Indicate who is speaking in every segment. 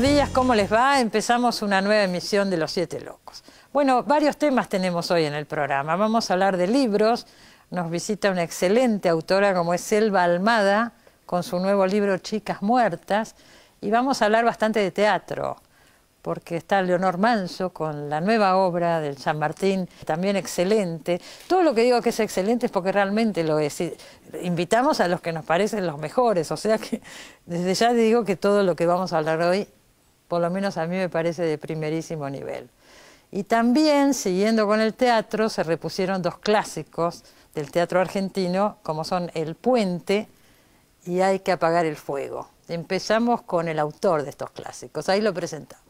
Speaker 1: buenos días, ¿cómo les va? Empezamos una nueva emisión de Los Siete Locos. Bueno, varios temas tenemos hoy en el programa. Vamos a hablar de libros. Nos visita una excelente autora como es Selva Almada, con su nuevo libro Chicas Muertas. Y vamos a hablar bastante de teatro, porque está Leonor Manso con la nueva obra del San Martín, también excelente. Todo lo que digo que es excelente es porque realmente lo es. Invitamos a los que nos parecen los mejores, o sea que desde ya digo que todo lo que vamos a hablar hoy, por lo menos a mí me parece de primerísimo nivel. Y también, siguiendo con el teatro, se repusieron dos clásicos del teatro argentino, como son El Puente y Hay que apagar el fuego. Empezamos con el autor de estos clásicos, ahí lo presentamos.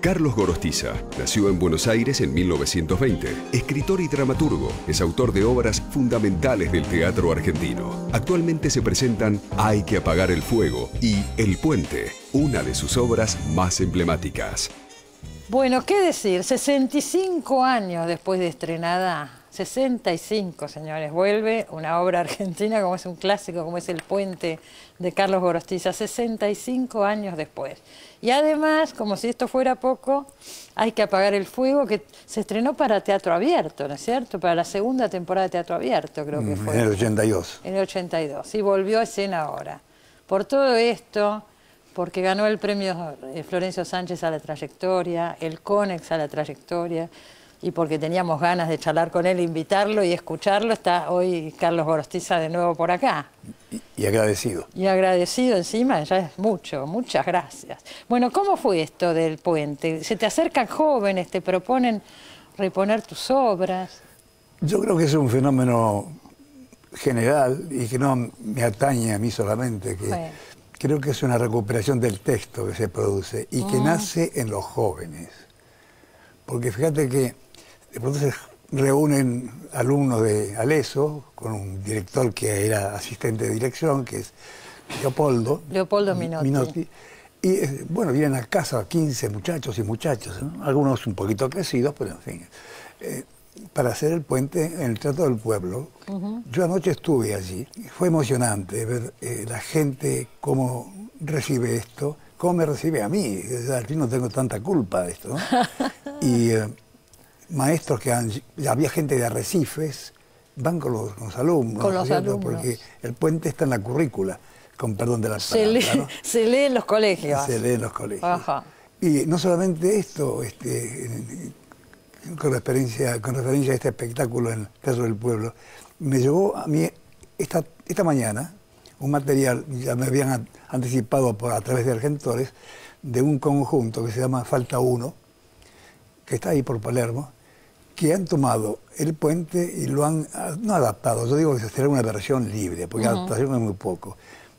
Speaker 2: Carlos Gorostiza nació en Buenos Aires en 1920. Escritor y dramaturgo, es autor de obras fundamentales del teatro argentino. Actualmente se presentan Hay que apagar el fuego y El Puente, una de sus obras más emblemáticas.
Speaker 1: Bueno, ¿qué decir? 65 años después de estrenada, 65, señores, vuelve una obra argentina como es un clásico, como es El Puente de Carlos Gorostiza, 65 años después. Y además, como si esto fuera poco, Hay que apagar el fuego, que se estrenó para Teatro Abierto, ¿no es cierto? Para la segunda temporada de Teatro Abierto, creo que fue.
Speaker 3: En el 82.
Speaker 1: En el 82, y volvió a escena ahora. Por todo esto, porque ganó el premio Florencio Sánchez a la trayectoria, el Conex a la trayectoria, y porque teníamos ganas de charlar con él, invitarlo y escucharlo, está hoy Carlos Gorostiza de nuevo por acá.
Speaker 3: Y agradecido.
Speaker 1: Y agradecido encima, ya es mucho, muchas gracias. Bueno, ¿cómo fue esto del Puente? ¿Se te acercan jóvenes, te proponen reponer tus obras?
Speaker 3: Yo creo que es un fenómeno general y que no me atañe a mí solamente, que
Speaker 1: Bueno.
Speaker 3: creo que es una recuperación del texto que se produce y que nace en los jóvenes. Porque fíjate que de pronto se reúnen alumnos de Aleso con un director que era asistente de dirección, que es Leopoldo Minotti. Y bueno, vienen a casa 15 muchachos y muchachas, ¿no? Algunos un poquito crecidos, pero en fin, para hacer El Puente en el Teatro del Pueblo. Yo anoche estuve allí, fue emocionante ver la gente cómo recibe esto, cómo me recibe a mí. Al fin no tengo tanta culpa de esto, ¿no? Y maestros que había gente de Arrecifes, van con los alumnos.
Speaker 1: Con los alumnos.
Speaker 3: Porque El Puente está en la currícula, con perdón de la palabra, ¿no?
Speaker 1: Se lee en los colegios.
Speaker 3: Se lee en los colegios.
Speaker 1: Ajá.
Speaker 3: Y no solamente esto, con referencia a este espectáculo en el Teatro del Pueblo, me llegó a mí esta mañana un material, ya me habían anticipado a través de Argentores, de un conjunto que se llama Falta Uno, que está ahí por Palermo, que han tomado El Puente y lo han, no adaptado, yo digo que será una versión libre, porque adaptación es muy poco,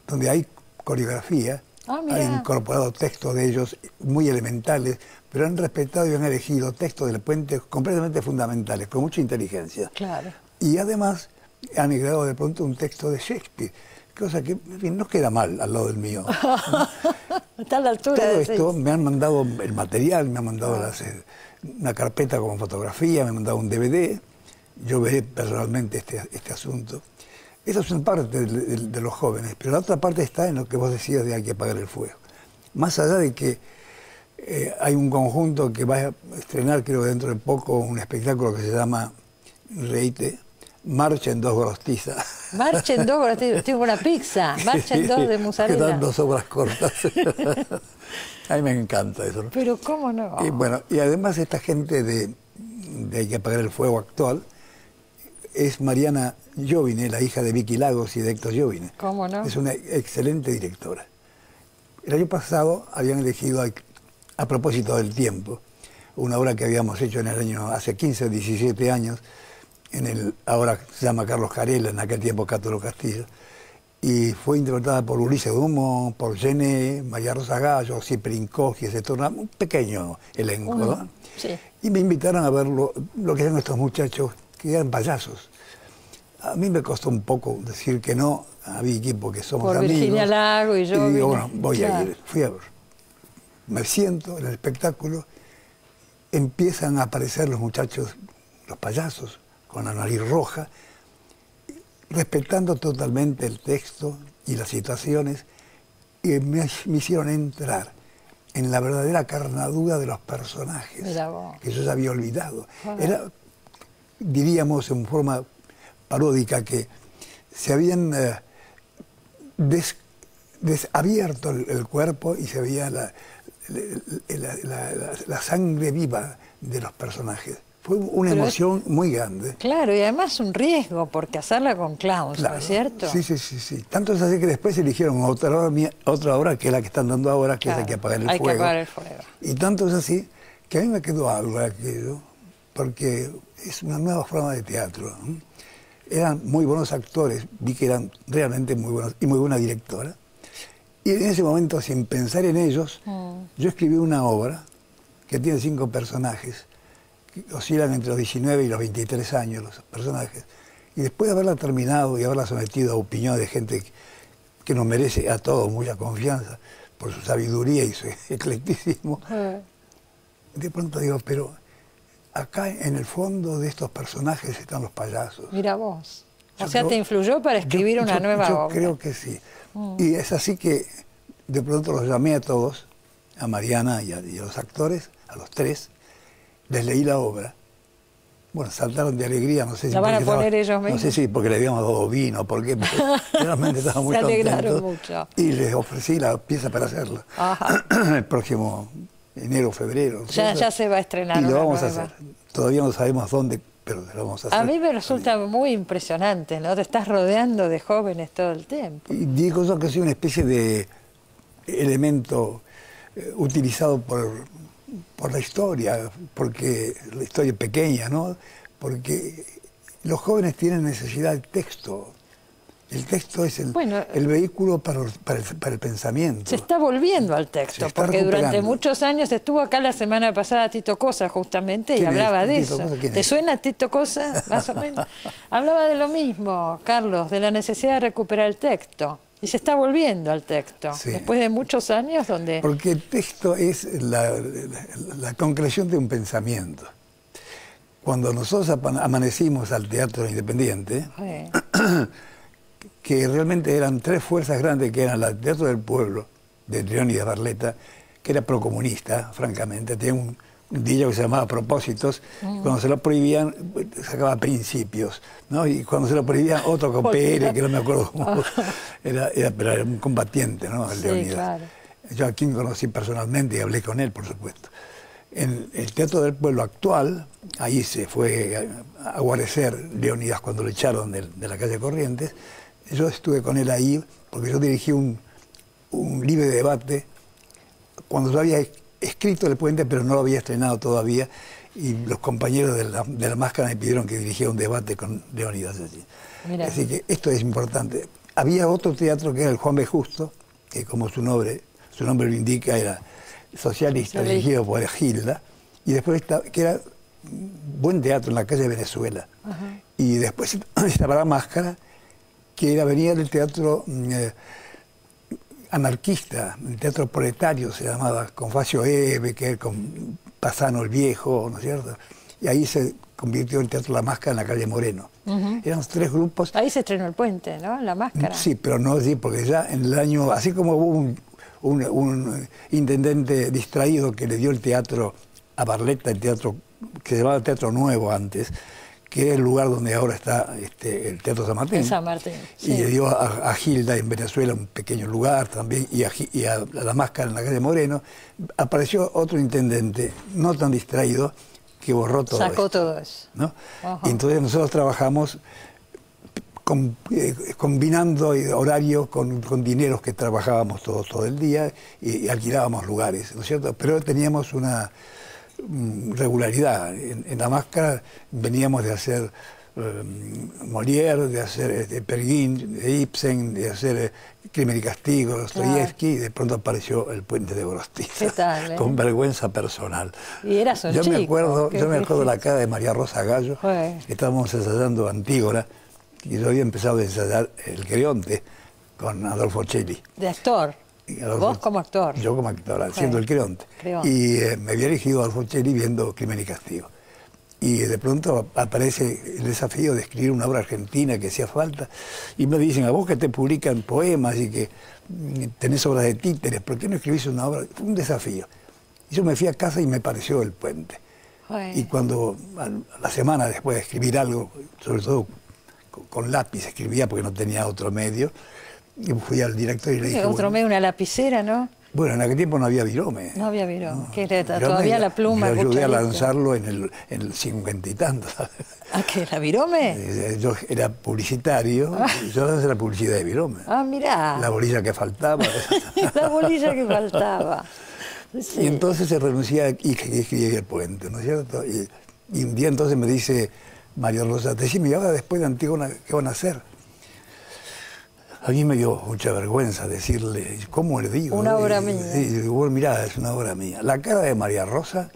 Speaker 3: donde hay coreografía, han incorporado textos de ellos muy elementales, pero han respetado y han elegido textos del Puente completamente fundamentales, con mucha inteligencia.
Speaker 1: Claro.
Speaker 3: Y además han agregado de pronto un texto de Shakespeare, cosa que en fin, no queda mal al lado del mío.
Speaker 1: Está a la altura.
Speaker 3: Todo
Speaker 1: de
Speaker 3: esto me han mandado el material, me han mandado una carpeta con fotografía, me han mandado un DVD. Yo veré personalmente este asunto. Esa es una parte de los jóvenes, pero la otra parte está en lo que vos decías de Hay que apagar el fuego. Más allá de que hay un conjunto que va a estrenar, creo dentro de poco, un espectáculo que se llama, reíte, Marchen dos Gorostiza.
Speaker 1: Marchen dos Gorostiza, tengo una pizza, Marchen dos de mozzarella.
Speaker 3: Quedan dos obras cortas. A mí me encanta eso, ¿no?
Speaker 1: Pero ¿cómo no?
Speaker 3: Y bueno, y además esta gente de Hay que apagar el fuego actual es Mariana Jovine, la hija de Vicky Lagos y de Héctor Jovine.
Speaker 1: ¿Cómo no?
Speaker 3: Es una excelente directora. El año pasado habían elegido, a propósito del tiempo, una obra que habíamos hecho en el año, hace 15 o 17 años, ahora se llama Carlos Carela, en aquel tiempo Cátulo Castillo, y fue interpretada por Ulises Dumont, por Gené, María Rosa Gallo, Ciprinkoski, se torna un pequeño elenco, ¿no?
Speaker 1: Sí.
Speaker 3: Y me invitaron a ver lo que eran estos muchachos, que eran payasos. A mí me costó un poco decir que no, había equipo que somos amigos.
Speaker 1: Por Virginia Lago y yo.
Speaker 3: Y digo, bueno, voy a ir. Fui a ver. Me siento en el espectáculo, empiezan a aparecer los muchachos, los payasos, con la nariz roja, respetando totalmente el texto y las situaciones, y me hicieron entrar en la verdadera carnadura de los personajes, que yo ya había olvidado. Era, diríamos en forma paródica, que se habían desabierto el cuerpo y se veía la sangre viva de los personajes. Fue una emoción muy grande.
Speaker 1: Claro, y además un riesgo, porque hacerla con clowns, claro, ¿no es cierto?
Speaker 3: Sí, sí, sí, sí. Tanto es así que después eligieron otra obra, que es la que están dando ahora, que claro, es Hay que apagar el fuego.
Speaker 1: Hay que apagar el fuego.
Speaker 3: Y tanto es así que a mí me quedó algo de aquello, porque es una nueva forma de teatro. Eran muy buenos actores, vi que eran realmente muy buenos, y muy buena directora. Y en ese momento, sin pensar en ellos, yo escribí una obra que tiene 5 personajes, que oscilan entre los 19 y los 23 años los personajes. Y después de haberla terminado y haberla sometido a opinión de gente que nos merece a todos mucha confianza por su sabiduría y su eclecticismo, de pronto digo, pero acá en el fondo de estos personajes están los payasos.
Speaker 1: Mira vos. O sea, ¿te influyó para escribir una nueva obra?
Speaker 3: Yo creo que sí. Y es así que de pronto los llamé a todos, a Mariana y a los actores, a los 3, les leí la obra. Bueno, saltaron de alegría, no sé si...
Speaker 1: ¿La van a poner ellos mismos?
Speaker 3: No sé si porque le habíamos dado vino, porque realmente estaban muy contentos. Mucho. Y les ofrecí la pieza para hacerla. El próximo enero, febrero.
Speaker 1: Ya se va a estrenar.
Speaker 3: Y lo vamos a hacer. Todavía no sabemos dónde, pero lo vamos a hacer.
Speaker 1: A mí me resulta muy impresionante, ¿no? Te estás rodeando de jóvenes todo el tiempo.
Speaker 3: Y digo yo que soy una especie de elemento utilizado por la historia, porque la historia es pequeña, ¿no? Porque los jóvenes tienen necesidad del texto. El texto es el vehículo para el pensamiento.
Speaker 1: Se está volviendo al texto, porque durante muchos años estuvo acá la semana pasada Tito Cosa, justamente, y hablaba de eso. ¿Te suena Tito Cosa, más o menos? Hablaba de lo mismo, Carlos, de la necesidad de recuperar el texto. Y se está volviendo al texto, después de muchos años donde...
Speaker 3: Porque el texto es la concreción de un pensamiento. Cuando nosotros amanecimos al Teatro Independiente, que realmente eran 3 fuerzas grandes, que eran el Teatro del Pueblo, de Leónidas Barletta, que era procomunista, francamente, tenía un dicho que se llamaba Propósitos, cuando se lo prohibían, sacaba Principios, ¿no? Y cuando se lo prohibían, otro con PR, que no me acuerdo cómo, pero era un combatiente, ¿no? Leónidas. Claro. Yo a quien conocí personalmente y hablé con él, por supuesto. En el Teatro del Pueblo actual, ahí se fue a guarecer Leónidas cuando lo echaron de la calle Corrientes. Yo estuve con él ahí, porque yo dirigí un libre debate, cuando yo había escrito El Puente, pero no lo había estrenado todavía, y los compañeros de la Máscara me pidieron que dirigiera un debate con Leónidas allí. Así que esto es importante. Había otro teatro que era el Juan B. Justo, que como su nombre lo indica, era socialista, dirigido por Gilda, y después que era buen teatro en la calle de Venezuela. Y después estaba la Máscara, que venía del teatro anarquista, el teatro proletario se llamaba, con Facio Ebe, con Pasano el Viejo, ¿no es cierto? Y ahí se convirtió el Teatro La Máscara en la calle Moreno. Eran los 3 grupos.
Speaker 1: Ahí se estrenó El Puente, ¿no? La Máscara.
Speaker 3: Sí, pero no así, porque ya en el año, así como hubo un intendente distraído que le dio el teatro a Barletta, el teatro que se llamaba Teatro Nuevo antes, que es el lugar donde ahora está el Teatro San Martín.
Speaker 1: San Martín,
Speaker 3: sí. Y le dio a Gilda en Venezuela un pequeño lugar también, y a La Máscara en la calle Moreno. Apareció otro intendente, no tan distraído, que borró todo
Speaker 1: Sacó todo eso.
Speaker 3: ¿No? Y entonces nosotros trabajamos combinando horario con dineros que trabajábamos todo el día y alquilábamos lugares, ¿no es cierto? Pero teníamos una regularidad. En La Máscara veníamos de hacer Molière, de hacer Perguín, de Ibsen, de hacer Crimen y Castigo, Dostoyevsky, y de pronto apareció El Puente de Gorostiza.
Speaker 1: ¿Qué tal,
Speaker 3: con vergüenza personal.
Speaker 1: Y eras un
Speaker 3: yo
Speaker 1: chico.
Speaker 3: Yo me acuerdo la cara de María Rosa Gallo, estábamos ensayando Antígona, y yo había empezado a ensayar El Creonte con Adolfo Celli.
Speaker 1: De actor. ¿Vos como actor?
Speaker 3: Yo como actor, haciendo El Creonte. Y me había elegido Adolfo Celli viendo Crimen y Castigo. y de pronto aparece el desafío de escribir una obra argentina que hacía falta, y me dicen, a vos que te publican poemas y que tenés obras de títeres, ¿por qué no escribís una obra? Fue un desafío. Y yo me fui a casa y me pareció El Puente. Y cuando a la semana después de escribir algo, sobre todo con lápiz escribía porque no tenía otro medio, y fui al director y le dije...
Speaker 1: Otro medio, una lapicera, ¿no?
Speaker 3: Bueno, en aquel tiempo no había virome.
Speaker 1: No había virome,
Speaker 3: No.
Speaker 1: que era todavía la pluma.
Speaker 3: Yo ayudé a
Speaker 1: cucharita.
Speaker 3: lanzarlo en el 50 y tantos.
Speaker 1: ¿Ah, qué? ¿La virome?
Speaker 3: Yo era publicitario, yo lancé la publicidad de virome.
Speaker 1: Ah, mirá.
Speaker 3: La bolilla que faltaba.
Speaker 1: La bolilla que faltaba. Sí.
Speaker 3: Y entonces se renuncia y escribí El Puente, ¿no es cierto? Y un día entonces me dice María Rosa, decime, ¿y ahora después de Antígona qué van a hacer? A mí me dio mucha vergüenza decirle, ¿cómo le digo?
Speaker 1: Una obra mía.
Speaker 3: Y digo, bueno, mirá, es una obra mía. La cara de María Rosa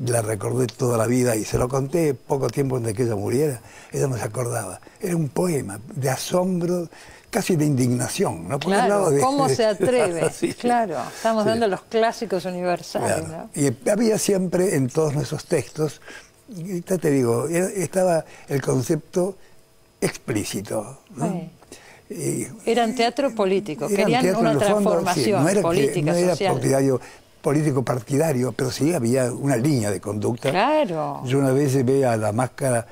Speaker 3: la recordé toda la vida y se lo conté poco tiempo antes de que ella muriera. Ella no se acordaba. Era un poema de asombro, casi de indignación, ¿no?
Speaker 1: Claro, ¿cómo se atreve?
Speaker 3: Sí,
Speaker 1: claro, estamos
Speaker 3: sí.
Speaker 1: dando los clásicos universales,
Speaker 3: Claro.
Speaker 1: ¿no?
Speaker 3: Y había siempre en todos nuestros textos, y ya te digo, estaba el concepto explícito, ¿no?
Speaker 1: Sí. Eran teatro político,
Speaker 3: Eran
Speaker 1: querían
Speaker 3: teatro,
Speaker 1: una
Speaker 3: en el fondo,
Speaker 1: transformación
Speaker 3: sí, no era
Speaker 1: política,
Speaker 3: no era
Speaker 1: social.
Speaker 3: político partidario, pero sí había una línea de conducta.
Speaker 1: Claro.
Speaker 3: Yo una vez ve a La Máscara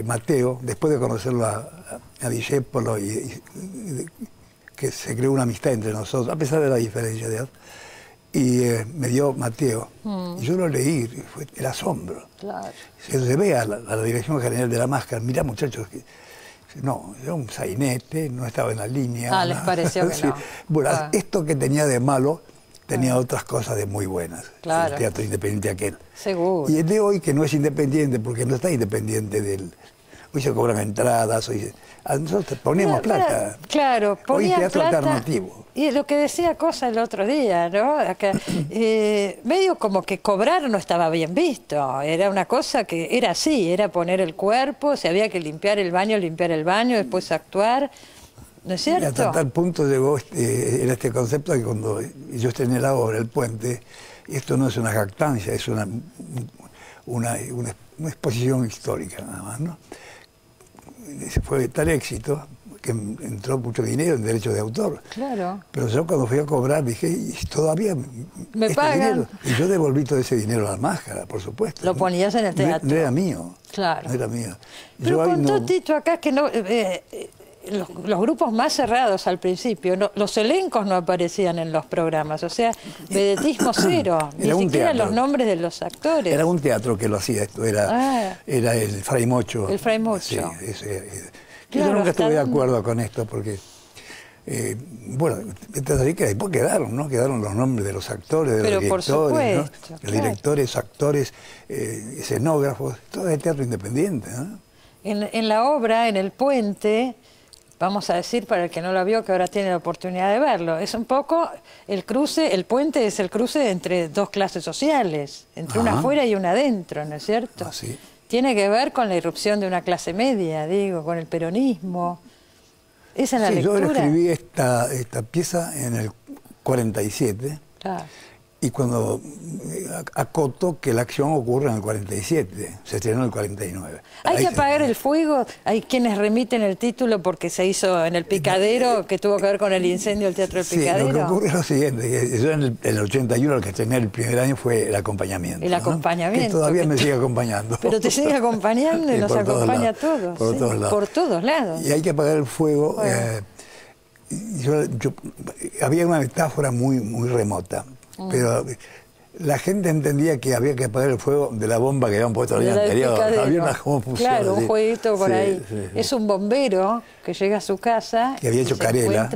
Speaker 3: Mateo, después de conocerlo a Discépolo, que se creó una amistad entre nosotros, a pesar de la diferencia de edad, y me dio Mateo. Y yo lo leí, y fue el asombro.
Speaker 1: Claro.
Speaker 3: Se ve a la Dirección General de La Máscara, mirá muchachos, no, era un sainete, no estaba en la línea.
Speaker 1: Ah, les pareció que
Speaker 3: sí.
Speaker 1: no.
Speaker 3: Bueno,
Speaker 1: Ah.
Speaker 3: esto que tenía de malo, tenía otras cosas de muy buenas.
Speaker 1: Claro.
Speaker 3: El teatro independiente aquel.
Speaker 1: Seguro.
Speaker 3: Y el de hoy, que no es independiente, porque no está independiente del... Hoy se cobran entradas, hoy nosotros poníamos plata.
Speaker 1: Claro,
Speaker 3: Hoy
Speaker 1: ponían
Speaker 3: teatro
Speaker 1: plata.
Speaker 3: alternativo.
Speaker 1: Y lo que decía Cosa el otro día, ¿no? Acá, medio como que cobrar no estaba bien visto. Era una cosa que era así, era poner el cuerpo, si había que limpiar el baño, después actuar. ¿No es
Speaker 3: Y
Speaker 1: cierto?
Speaker 3: hasta tal punto llegó era este concepto que cuando yo estrené la obra, El Puente, esto no es una jactancia, es una exposición histórica nada más, ¿no? Fue de tal éxito que entró mucho dinero en derechos de autor.
Speaker 1: Claro.
Speaker 3: Pero yo cuando fui a cobrar dije, ¿y todavía
Speaker 1: Me
Speaker 3: este
Speaker 1: pagan?
Speaker 3: dinero? Y yo devolví todo ese dinero a La Máscara, por supuesto.
Speaker 1: Lo ponías en el teatro.
Speaker 3: No era mío.
Speaker 1: Claro.
Speaker 3: No era mío.
Speaker 1: Pero
Speaker 3: Yo ahí
Speaker 1: contó
Speaker 3: no-
Speaker 1: Tito acá que no, los grupos más cerrados al principio, los elencos no aparecían en los programas, o sea, vedetismo cero, ni
Speaker 3: Era un
Speaker 1: siquiera
Speaker 3: teatro.
Speaker 1: los nombres de los actores.
Speaker 3: Era un teatro que lo hacía, esto era el Fray Mocho.
Speaker 1: El Fray Mocho.
Speaker 3: Sí,
Speaker 1: Claro,
Speaker 3: yo nunca
Speaker 1: hasta
Speaker 3: estuve de
Speaker 1: dónde-
Speaker 3: acuerdo con esto porque, bueno, entonces así que después quedaron los nombres de los actores, de
Speaker 1: Pero
Speaker 3: los
Speaker 1: por
Speaker 3: directores, ¿no?
Speaker 1: supuesto,
Speaker 3: Los
Speaker 1: claro.
Speaker 3: directores, actores, escenógrafos, todo es teatro independiente, ¿no?
Speaker 1: En la obra, en El Puente, vamos a decir para el que no lo vio, que ahora tiene la oportunidad de verlo, es un poco el cruce, el puente es el cruce entre dos clases sociales, entre una
Speaker 3: Ajá.
Speaker 1: afuera y una adentro, ¿no es cierto?
Speaker 3: Ah, sí.
Speaker 1: Tiene que ver con la irrupción de una clase media, digo, con el peronismo. Esa es la
Speaker 3: Sí, yo
Speaker 1: lectura.
Speaker 3: escribí esta pieza en el 47
Speaker 1: Claro.
Speaker 3: y cuando acoto que la acción ocurre en el 47, se estrenó en el 49.
Speaker 1: Hay
Speaker 3: Ahí
Speaker 1: que
Speaker 3: se-
Speaker 1: apagar el fuego. Hay quienes remiten el título porque se hizo en el Picadero, que tuvo que ver con el incendio del Teatro del
Speaker 3: Sí,
Speaker 1: Picadero.
Speaker 3: lo que ocurre es lo siguiente, que yo en el 81, el que estrené el primer año fue el acompañamiento.
Speaker 1: El
Speaker 3: ¿no?
Speaker 1: acompañamiento,
Speaker 3: Que todavía
Speaker 1: que
Speaker 3: me
Speaker 1: te-
Speaker 3: sigue acompañando.
Speaker 1: Pero te sigue acompañando y
Speaker 3: Sí,
Speaker 1: nos
Speaker 3: por todos
Speaker 1: acompaña a
Speaker 3: lados,
Speaker 1: todos.
Speaker 3: Por
Speaker 1: sí,
Speaker 3: todos lados.
Speaker 1: por todos lados.
Speaker 3: Y hay que apagar el fuego.
Speaker 1: Bueno.
Speaker 3: Había una metáfora muy remota, pero la gente entendía que había que apagar el fuego de la bomba que habían puesto el
Speaker 1: De
Speaker 3: año
Speaker 1: la del
Speaker 3: anterior.
Speaker 1: Picadero.
Speaker 3: Había una confusión.
Speaker 1: Claro, un
Speaker 3: así.
Speaker 1: jueguito por
Speaker 3: Sí,
Speaker 1: ahí.
Speaker 3: sí, sí.
Speaker 1: Es un bombero que llega a su casa.
Speaker 3: Que había
Speaker 1: y
Speaker 3: hecho
Speaker 1: se
Speaker 3: Carela.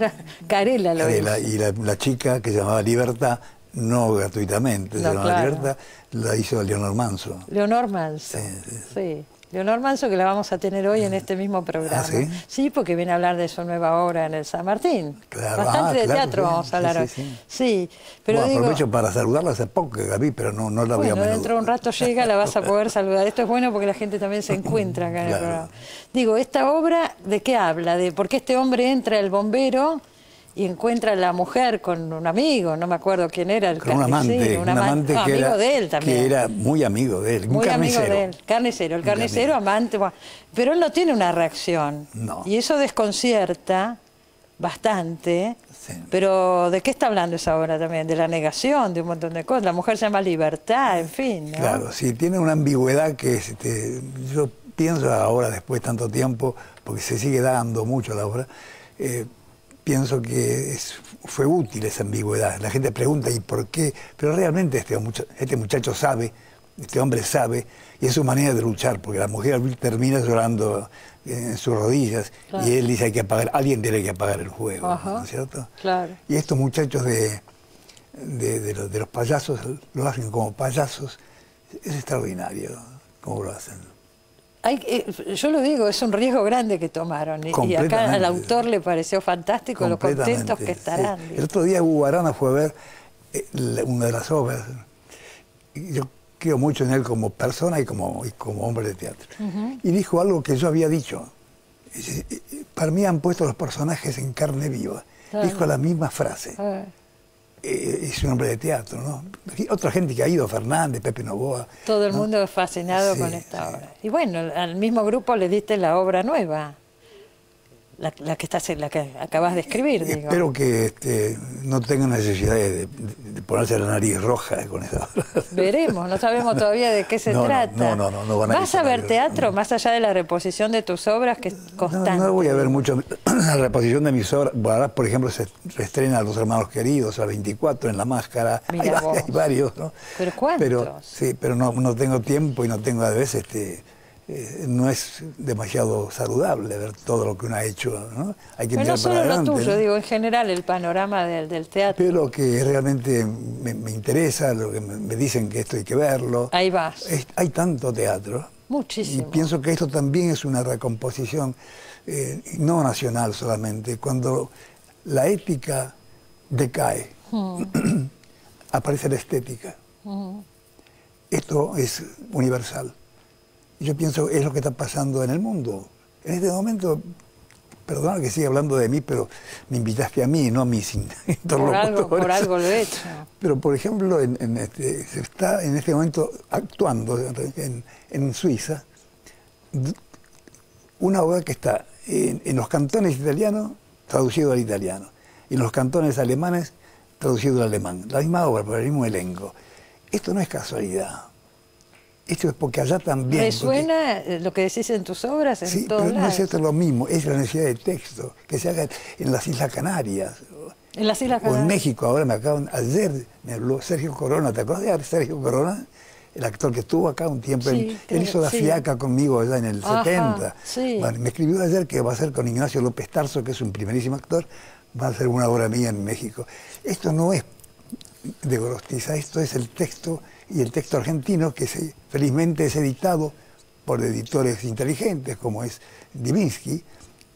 Speaker 1: Carela lo
Speaker 3: Carela,
Speaker 1: hizo.
Speaker 3: y la chica que se llamaba Libertad, no gratuitamente,
Speaker 1: No,
Speaker 3: se llamaba
Speaker 1: claro.
Speaker 3: Libertad, la hizo Leonor Manso.
Speaker 1: Leonor Manso. Sí. Leonor Manso, que la vamos a tener hoy en este mismo programa.
Speaker 3: ¿Ah, sí?
Speaker 1: Sí, porque viene a hablar de su nueva obra en el San Martín.
Speaker 3: Claro,
Speaker 1: Bastante de
Speaker 3: claro,
Speaker 1: teatro
Speaker 3: sí,
Speaker 1: vamos a hablar
Speaker 3: sí,
Speaker 1: hoy.
Speaker 3: sí, sí.
Speaker 1: Sí, pero
Speaker 3: Bueno,
Speaker 1: digo,
Speaker 3: aprovecho para saludarla hace poco que la vi, pero no la vi a
Speaker 1: bueno,
Speaker 3: menudo.
Speaker 1: dentro de un rato llega, la vas a poder saludar. Esto es bueno porque la gente también se encuentra acá en el
Speaker 3: Claro.
Speaker 1: programa. Digo, esta obra, ¿de qué habla? De por qué este hombre entra, el bombero, y encuentra a la mujer con un amigo, no me acuerdo quién era, el
Speaker 3: con un amante que
Speaker 1: amigo
Speaker 3: era,
Speaker 1: de él también.
Speaker 3: que era muy amigo de él,
Speaker 1: Muy
Speaker 3: un
Speaker 1: amigo
Speaker 3: carnicero.
Speaker 1: de él, carnicero, el carnicero, amante, bueno, pero él no tiene una reacción.
Speaker 3: No.
Speaker 1: Y eso desconcierta bastante.
Speaker 3: Sí.
Speaker 1: Pero ¿de qué está hablando esa obra también? De la negación, de un montón de cosas. La mujer se llama libertad, en fin, ¿no?
Speaker 3: Claro, sí, tiene una ambigüedad que yo pienso ahora, después de tanto tiempo, porque se sigue dando mucho la obra, pienso que fue útil esa ambigüedad. La gente pregunta, ¿y por qué? Pero realmente este muchacho sabe, este hombre sabe, y es su manera de luchar, porque la mujer termina llorando en sus rodillas, claro. Y él dice, alguien tiene que apagar el fuego, ¿no es cierto?
Speaker 1: Claro.
Speaker 3: Y estos muchachos de los payasos, lo hacen como payasos, es extraordinario cómo lo hacen.
Speaker 1: Yo lo digo, es un riesgo grande que tomaron, y acá al autor le pareció fantástico lo contentos que estarán.
Speaker 3: Sí. El otro día Hugo Arana fue a ver una de las obras. Yo creo mucho en él como persona y como hombre de teatro. Y dijo algo que yo había dicho. Para mí han puesto los personajes en carne viva. Dijo la misma frase. Es un hombre de teatro, ¿no? Otra gente que ha ido, Fernández, Pepe Novoa.
Speaker 1: Todo el mundo fascinado con esta obra. Y bueno, al mismo grupo le diste la obra nueva. La que acabas de escribir, digo.
Speaker 3: Espero que no tengan necesidad de ponerse la nariz roja con esa obra.
Speaker 1: Veremos, no sabemos todavía de qué se trata.
Speaker 3: No van a
Speaker 1: ¿Vas a ver teatro más allá de la reposición de tus obras, que es constante?
Speaker 3: No voy a ver mucho la reposición de mis obras. Ahora, por ejemplo, se reestrena Los Hermanos Queridos, a 24, en La Máscara. Hay varios, ¿no?
Speaker 1: ¿Pero cuántos?
Speaker 3: Pero no tengo tiempo y no tengo a veces... no es demasiado saludable ver todo lo que uno ha hecho, ¿no? Hay que
Speaker 1: no solo
Speaker 3: adelante,
Speaker 1: lo tuyo,
Speaker 3: ¿no?
Speaker 1: digo, en general el panorama del teatro.
Speaker 3: Pero lo que realmente me interesa, lo que me dicen que esto hay que verlo.
Speaker 1: Ahí vas.
Speaker 3: Hay tanto teatro.
Speaker 1: Muchísimo.
Speaker 3: Y pienso que esto también es una recomposición, no nacional solamente. Cuando la ética decae, aparece la estética. Esto es universal. Yo pienso que es lo que está pasando en el mundo. En este momento, perdona que siga hablando de mí, pero me invitaste a mí, no a mis interlocutores.
Speaker 1: Por algo lo he hecho.
Speaker 3: Pero, por ejemplo, se está en este momento actuando en Suiza una obra que está en los cantones italianos, traducido al italiano, y en los cantones alemanes, traducido al alemán. La misma obra, pero el mismo elenco. Esto no es casualidad. Esto es porque allá también...
Speaker 1: ¿Resuena lo que decís en tus obras en
Speaker 3: sí,
Speaker 1: todos
Speaker 3: pero
Speaker 1: lados?
Speaker 3: no es esto lo mismo, es la necesidad de texto, que se haga en las Islas Canarias.
Speaker 1: En las Islas Canarias.
Speaker 3: O en México, ahora ayer me habló Sergio Corona, ¿te acuerdas de Sergio Corona? El actor que estuvo acá un tiempo,
Speaker 1: sí,
Speaker 3: él hizo La Fiaca conmigo allá en el 70.
Speaker 1: Sí.
Speaker 3: Bueno, me escribió ayer que va a hacer con Ignacio López Tarso, que es un primerísimo actor, va a hacer una obra mía en México. Esto no es de Gorostiza, esto es el texto, y el texto argentino, que felizmente es editado por editores inteligentes, como es Divinsky,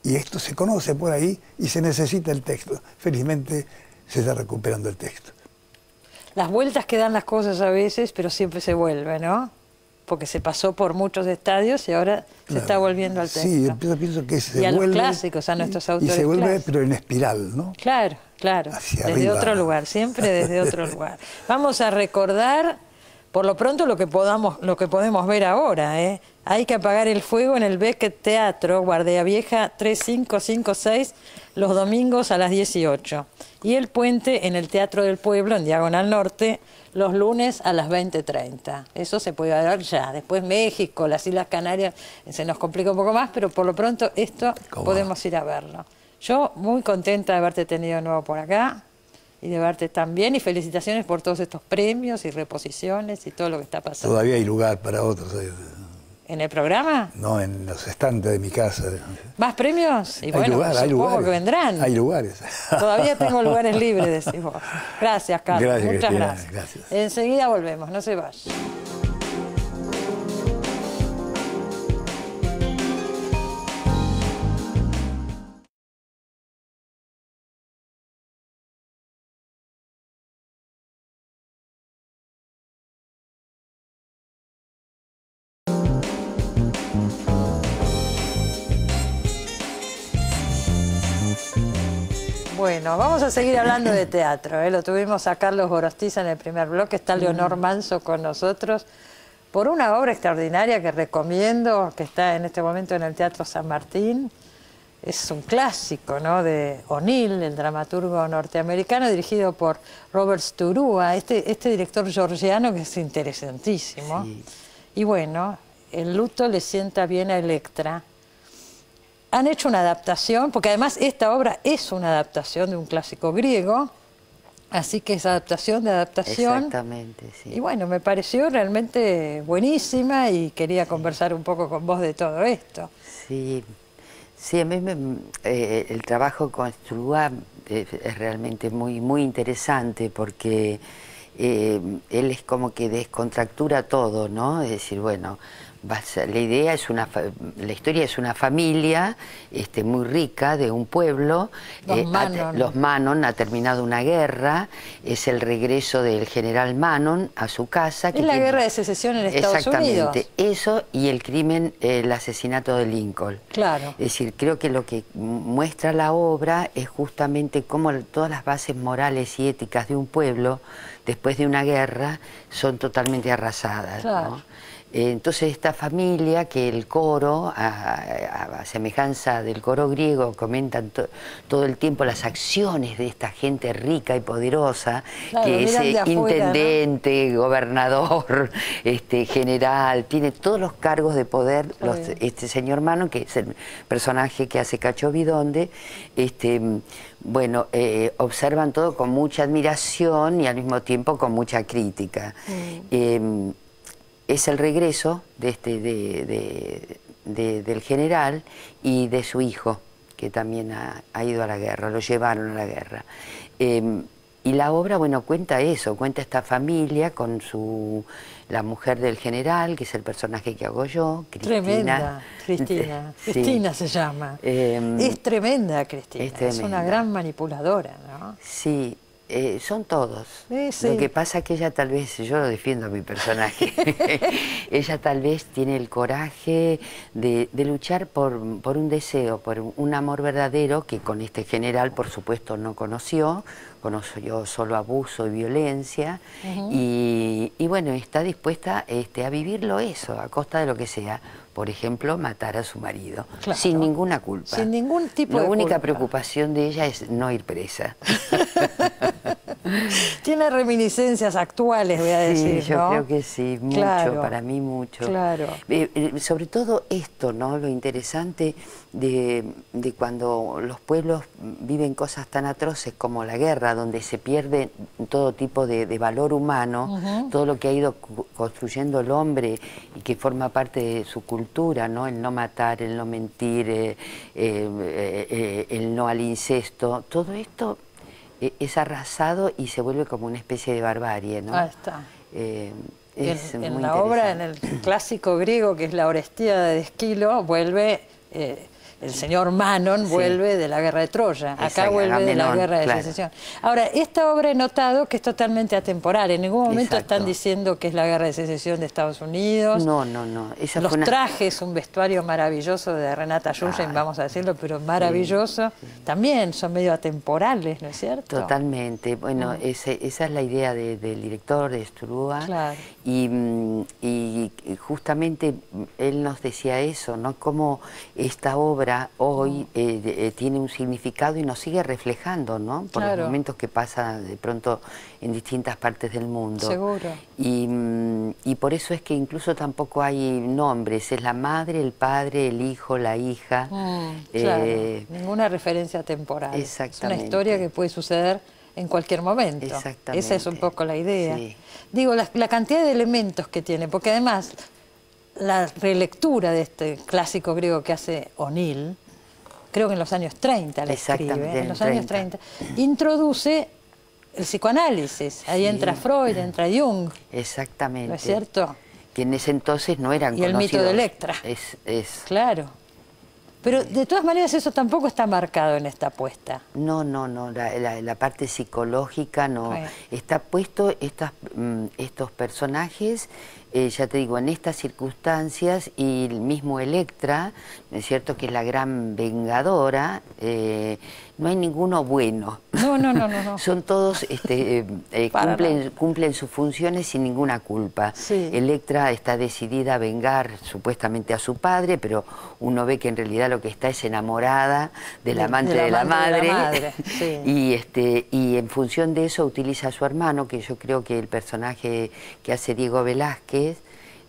Speaker 3: y esto se conoce por ahí y se necesita el texto. Felizmente se está recuperando el texto.
Speaker 1: Las vueltas que dan las cosas a veces, pero siempre se vuelve, ¿no? Porque se pasó por muchos estadios y ahora se está volviendo al texto.
Speaker 3: Sí, yo pienso que se
Speaker 1: vuelve. Y a
Speaker 3: los
Speaker 1: clásicos, a nuestros autores
Speaker 3: y se vuelve,
Speaker 1: clásicos.
Speaker 3: Pero en espiral, ¿no?
Speaker 1: Claro,
Speaker 3: hacia
Speaker 1: desde
Speaker 3: arriba.
Speaker 1: Otro lugar, siempre desde otro lugar. Vamos a recordar, por lo pronto, lo que podemos ver ahora, ¿eh? Hay que apagar el fuego en el Beckett Teatro, Guardia Vieja 3556, los domingos a las 18. Y El Puente en el Teatro del Pueblo, en Diagonal Norte, los lunes a las 20:30. Eso se puede ver ya. Después México, las Islas Canarias, se nos complica un poco más, pero por lo pronto esto podemos ir a verlo. Yo muy contenta de haberte tenido de nuevo por acá y de verte tan bien, y felicitaciones por todos estos premios y reposiciones y todo lo que está pasando.
Speaker 3: Todavía hay lugar para otros.
Speaker 1: ¿En el programa?
Speaker 3: No, en los estantes de mi casa.
Speaker 1: ¿Más premios? Y
Speaker 3: hay
Speaker 1: bueno,
Speaker 3: lugar, hay
Speaker 1: supongo
Speaker 3: lugares,
Speaker 1: que vendrán.
Speaker 3: Hay lugares.
Speaker 1: Todavía tengo lugares libres, decís vos. Gracias, Carlos.
Speaker 3: Gracias,
Speaker 1: muchas
Speaker 3: Cristina,
Speaker 1: gracias.
Speaker 3: gracias.
Speaker 1: Enseguida volvemos, no se vayan. Bueno, vamos a seguir hablando de teatro, ¿eh? Lo tuvimos a Carlos Gorostiza en el primer bloque, está Leonor Manso con nosotros, por una obra extraordinaria que recomiendo, que está en este momento en el Teatro San Martín. Es un clásico, ¿no?, de O'Neill, el dramaturgo norteamericano, dirigido por Robert Sturua, este director georgiano que es interesantísimo. Sí. Y bueno, el luto le sienta bien a Electra. Han hecho una adaptación, porque además esta obra es una adaptación de un clásico griego, así que es adaptación de adaptación.
Speaker 4: Exactamente, sí.
Speaker 1: Y bueno, me pareció realmente buenísima y quería conversar un poco con vos de todo esto.
Speaker 4: Sí, sí, a mí el trabajo con Sturua es realmente muy interesante porque él es como que descontractura todo, ¿no? Es decir, bueno, la idea es la historia es una familia muy rica de un pueblo. Los Manon ha terminado una guerra, es el regreso del general Manon a su casa.
Speaker 1: Es la guerra de secesión en Estados Unidos.
Speaker 4: Exactamente, eso y el crimen, el asesinato de Lincoln.
Speaker 1: Claro.
Speaker 4: Es decir, creo que lo que muestra la obra es justamente cómo todas las bases morales y éticas de un pueblo, después de una guerra, son totalmente arrasadas,
Speaker 1: claro,
Speaker 4: ¿no? Entonces esta familia, que el coro, a semejanza del coro griego, comentan todo el tiempo las acciones de esta gente rica y poderosa, claro, que es intendente, ¿no?, gobernador, general, tiene todos los cargos de poder. Este señor Manon, que es el personaje que hace Cacho Bidonde, bueno, observan todo con mucha admiración y al mismo tiempo con mucha crítica. Es el regreso del general y de su hijo, que también ha ido a la guerra, lo llevaron a la guerra. Y la obra, bueno, cuenta eso, cuenta esta familia con la mujer del general, que es el personaje que hago yo, Cristina.
Speaker 1: Tremenda, Cristina.
Speaker 4: Sí.
Speaker 1: Cristina se llama. Es tremenda, Cristina.
Speaker 4: Es tremenda.
Speaker 1: Es una gran manipuladora, ¿no?
Speaker 4: Sí. Son todos.
Speaker 1: Sí.
Speaker 4: Lo que pasa es que ella tal vez, yo defiendo a mi personaje, ella tal vez tiene el coraje de luchar por un deseo, por un amor verdadero que con este general por supuesto no conoció solo abuso y violencia, y bueno, está dispuesta a vivirlo eso, a costa de lo que sea. Por ejemplo, matar a su marido, claro, sin ninguna culpa.
Speaker 1: Sin ningún tipo de culpa.
Speaker 4: La única preocupación de ella es no ir presa.
Speaker 1: Tiene reminiscencias actuales, voy a decir,
Speaker 4: sí, yo creo que sí, mucho, claro, para mí mucho.
Speaker 1: Claro.
Speaker 4: Sobre todo esto, ¿no? Lo interesante de cuando los pueblos viven cosas tan atroces como la guerra, donde se pierde todo tipo de valor humano, todo lo que ha ido construyendo el hombre y que forma parte de su cultura, ¿no? El no matar, el no mentir, el no al incesto, todo esto es arrasado y se vuelve como una especie de barbarie, ¿no?
Speaker 1: Ahí está.
Speaker 4: En
Speaker 1: la obra, en el clásico griego, que es la Orestía de Esquilo, vuelve... el señor Manon vuelve de la guerra de Troya, acá vuelve de la guerra de secesión. Ahora, esta obra he notado que es totalmente atemporal, en ningún momento están diciendo que es la guerra de secesión de Estados Unidos.
Speaker 4: No.
Speaker 1: Los trajes, un vestuario maravilloso de Renata Juyen, vamos a decirlo, pero maravilloso, también son medio atemporales, ¿no es cierto?
Speaker 4: Totalmente, bueno, esa es la idea del director, de Sturua,
Speaker 1: claro,
Speaker 4: y justamente él nos decía eso, ¿no? Cómo esta obra hoy tiene un significado y nos sigue reflejando, ¿no? Por los momentos que pasa de pronto en distintas partes del mundo.
Speaker 1: Seguro.
Speaker 4: Y por eso es que incluso tampoco hay nombres, es la madre, el padre, el hijo, la hija.
Speaker 1: Claro, ninguna referencia temporal.
Speaker 4: Exactamente.
Speaker 1: Es una historia que puede suceder en cualquier momento.
Speaker 4: Exactamente.
Speaker 1: Esa es un poco la idea.
Speaker 4: Sí.
Speaker 1: Digo, la cantidad de elementos que tiene, porque además... La relectura de este clásico griego que hace O'Neill, creo que en los años 30 la escribe, en los años 30, introduce el psicoanálisis. Ahí entra Freud, entra Jung.
Speaker 4: Exactamente.
Speaker 1: ¿No es cierto?
Speaker 4: Que en ese entonces no eran conocidos.
Speaker 1: Y el mito de Electra. Claro. Pero de todas maneras eso tampoco está marcado en esta apuesta.
Speaker 4: No, la parte psicológica no. Está puesto estos personajes, ya te digo, en estas circunstancias, y el mismo Electra, ¿no es cierto?, que es la gran vengadora, no hay ninguno bueno.
Speaker 1: No.
Speaker 4: Son todos, cumplen sus funciones sin ninguna culpa.
Speaker 1: Sí.
Speaker 4: Electra está decidida a vengar supuestamente a su padre, pero uno ve que en realidad lo que está es enamorada del amante de la madre.
Speaker 1: Sí.
Speaker 4: Y en función de eso utiliza a su hermano, que yo creo que el personaje que hace Diego Velázquez,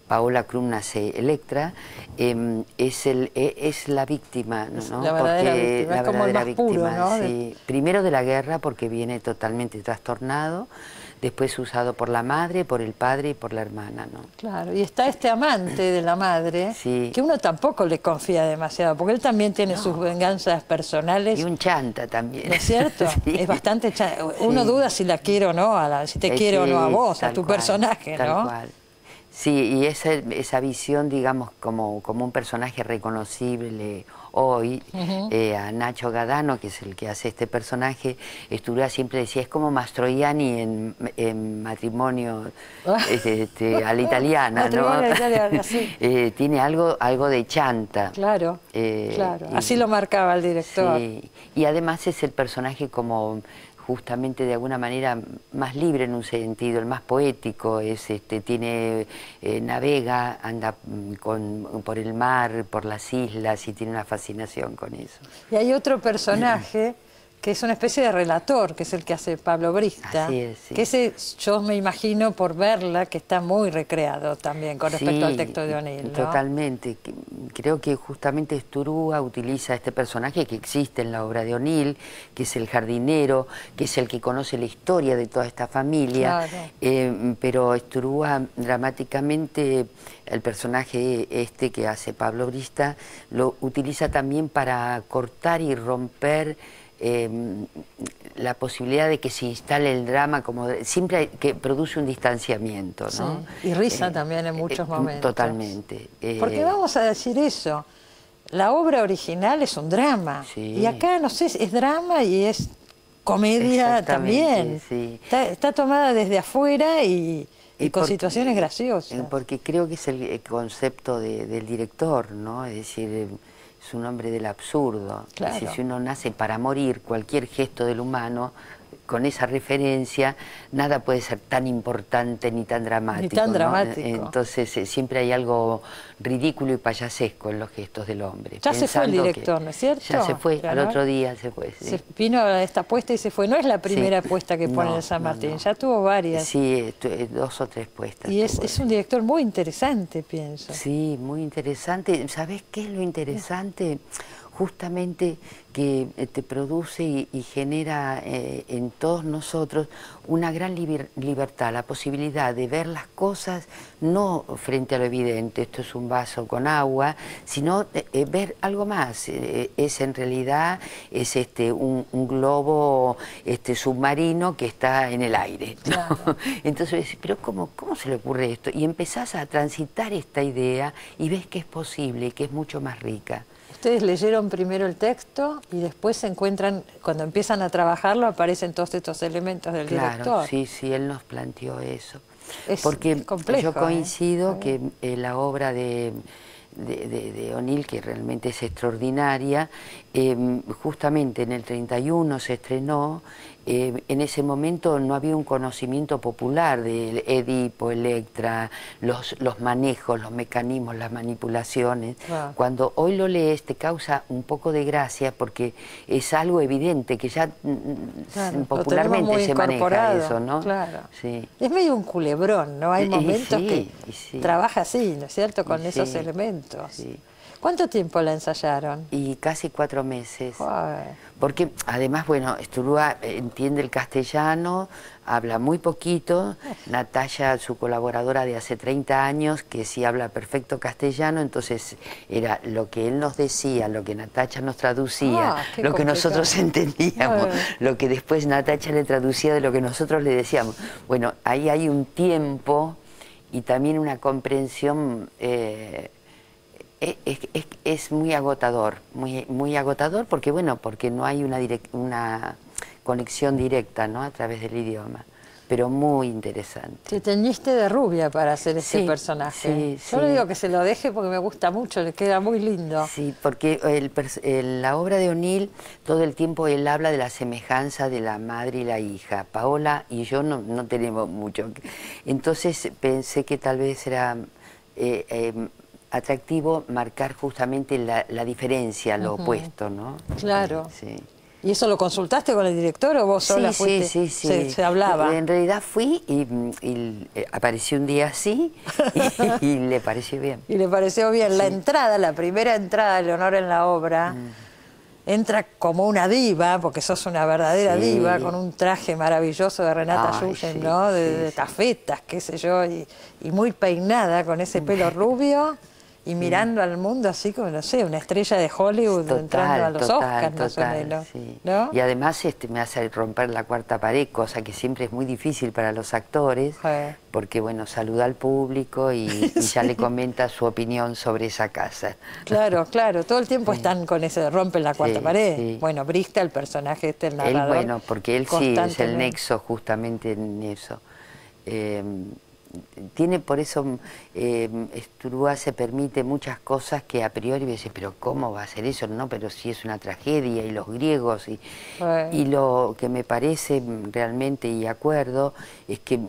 Speaker 4: Paola Krum hace Electra, es la víctima, ¿no?
Speaker 1: La verdadera
Speaker 4: porque
Speaker 1: víctima,
Speaker 4: la
Speaker 1: es como el
Speaker 4: verdadera
Speaker 1: más puro,
Speaker 4: víctima,
Speaker 1: ¿no?
Speaker 4: sí. Primero de la guerra, porque viene totalmente trastornado, después usado por la madre, por el padre y por la hermana, ¿no?
Speaker 1: Claro, y está este amante de la madre,
Speaker 4: Sí.
Speaker 1: que uno tampoco le confía demasiado, porque él también tiene sus venganzas personales.
Speaker 4: Y un chanta también.
Speaker 1: ¿No es cierto?
Speaker 4: Sí.
Speaker 1: Es bastante chanta. Uno duda si la quiere o no, si te quiere o no a vos, a tu personaje,
Speaker 4: tal
Speaker 1: ¿no?
Speaker 4: Cual. Sí, y esa visión, digamos, como un personaje reconocible hoy, a Nacho Gadano, que es el que hace este personaje, Sturúa siempre decía, es como Mastroianni en Matrimonio a la italiana, ¿no?
Speaker 1: Matrimonio a la italiana, sí.
Speaker 4: Tiene algo de chanta.
Speaker 1: Claro, claro. Así lo marcaba el director.
Speaker 4: Sí, y además es el personaje como justamente de alguna manera más libre en un sentido, el más poético, navega, anda por el mar, por las islas y tiene una fascinación con eso.
Speaker 1: Y hay otro personaje que es una especie de relator, que es el que hace Pablo Brista.
Speaker 4: Así es, sí.
Speaker 1: Que ese, yo me imagino por verla, que está muy recreado también con respecto al texto de O'Neill, ¿no?
Speaker 4: Totalmente. Creo que justamente Sturúa utiliza este personaje que existe en la obra de O'Neill, que es el jardinero, que es el que conoce la historia de toda esta familia. Claro. Pero Sturúa dramáticamente, el personaje que hace Pablo Brista, lo utiliza también para cortar y romper la posibilidad de que se instale el drama, siempre que produce un distanciamiento, ¿no?
Speaker 1: Sí. Y risa también en muchos momentos.
Speaker 4: Totalmente.
Speaker 1: Porque vamos a decir eso, la obra original es un drama,
Speaker 4: sí.
Speaker 1: Y acá, no sé, es drama y es comedia también.
Speaker 4: Sí.
Speaker 1: Está tomada desde afuera y con situaciones graciosas.
Speaker 4: Porque creo que es el concepto del director, ¿no? Es decir, es un hombre del absurdo.
Speaker 1: Claro.
Speaker 4: Es decir, si uno nace para morir, cualquier gesto del humano, con esa referencia, nada puede ser tan importante ni tan dramático.
Speaker 1: Ni tan dramático.
Speaker 4: ¿No? Entonces siempre hay algo ridículo y payasesco en los gestos del hombre.
Speaker 1: Ya se fue el director, ¿no es cierto?
Speaker 4: Ya se fue,
Speaker 1: claro.
Speaker 4: Al otro día se fue. Sí.
Speaker 1: Se vino a esta puesta y se fue. No es la primera puesta que pone en San Martín, ya tuvo varias.
Speaker 4: Sí, 2 o 3 puestas.
Speaker 1: Y es un director muy interesante, pienso.
Speaker 4: Sí, muy interesante. ¿Sabés qué es lo interesante? Justamente que te produce y genera en todos nosotros una gran libertad, la posibilidad de ver las cosas no frente a lo evidente, esto es un vaso con agua, sino ver algo más. Es en realidad un globo submarino que está en el aire, ¿no? Claro. Entonces, pero ¿cómo se le ocurre esto? Y empezás a transitar esta idea y ves que es posible, que es mucho más rica.
Speaker 1: Ustedes leyeron primero el texto y después se encuentran, cuando empiezan a trabajarlo, aparecen todos estos elementos del director.
Speaker 4: Sí, él nos planteó eso.
Speaker 1: Porque
Speaker 4: es complejo, yo coincido que la obra de O'Neill, que realmente es extraordinaria, justamente en el 31 se estrenó. En ese momento no había un conocimiento popular de Edipo, Electra, los manejos, los mecanismos, las manipulaciones. Wow. Cuando hoy lo lees te causa un poco de gracia porque es algo evidente que ya popularmente se maneja eso, ¿no?
Speaker 1: Claro.
Speaker 4: Sí.
Speaker 1: Es medio un culebrón, ¿no? Hay momentos que trabaja así, ¿no es cierto? Con esos elementos.
Speaker 4: Sí.
Speaker 1: ¿Cuánto tiempo la ensayaron?
Speaker 4: Y casi 4 meses.
Speaker 1: Ay.
Speaker 4: Porque además, bueno, Sturúa entiende el castellano, habla muy poquito. Natalia, su colaboradora de hace 30 años, que sí habla perfecto castellano, entonces era lo que él nos decía, lo que Natalia nos traducía, lo que nosotros entendíamos, lo que después Natalia le traducía de lo que nosotros le decíamos. Bueno, ahí hay un tiempo y también una comprensión. Es muy agotador, muy agotador porque no hay una conexión directa, ¿no? A través del idioma. pero muy interesante.
Speaker 1: Te teñiste de rubia para hacer este
Speaker 4: Sí,
Speaker 1: personaje.
Speaker 4: sí,
Speaker 1: Yo
Speaker 4: sí.
Speaker 1: le digo que se lo deje porque me gusta mucho, le queda muy lindo.
Speaker 4: Sí, porque la obra de O'Neill, todo el tiempo él habla de la semejanza de la madre y la hija. Paola y yo no tenemos mucho. Entonces pensé que tal vez era atractivo marcar justamente la diferencia, lo opuesto, ¿no?
Speaker 1: Claro.
Speaker 4: Sí.
Speaker 1: ¿Y eso lo consultaste con el director o vos sola fuiste?
Speaker 4: Sí.
Speaker 1: Se hablaba.
Speaker 4: En realidad fui y apareció un día así y le pareció bien.
Speaker 1: Y le pareció bien. La entrada, la primera entrada de Leonor en la obra, entra como una diva, porque sos una verdadera
Speaker 4: Sí.
Speaker 1: diva, con un traje maravilloso de Renata
Speaker 4: Ay,
Speaker 1: Yuyen,
Speaker 4: sí,
Speaker 1: ¿no? De
Speaker 4: sí.
Speaker 1: tafetas, qué sé yo, y muy peinada, con ese pelo rubio, y mirando al mundo así como, no sé, una estrella de Hollywood entrando a los Oscars, más o menos.
Speaker 4: Sí.
Speaker 1: ¿No?
Speaker 4: Y además me hace romper la cuarta pared, cosa que siempre es muy difícil para los actores,
Speaker 1: Sí.
Speaker 4: porque bueno, saluda al público y ya le comenta su opinión sobre esa casa.
Speaker 1: Claro, claro, todo el tiempo están con ese, rompen la cuarta
Speaker 4: Sí,
Speaker 1: pared.
Speaker 4: sí.
Speaker 1: Bueno, Brista, el personaje el
Speaker 4: Él,
Speaker 1: narrador.
Speaker 4: bueno, porque él sí es el
Speaker 1: constantemente.
Speaker 4: nexo justamente en eso. Tiene por eso, Sturúa se permite muchas cosas que a priori dice, pero ¿cómo va a ser eso? No, pero sí es una tragedia, y los griegos, y lo que me parece realmente, y acuerdo, es que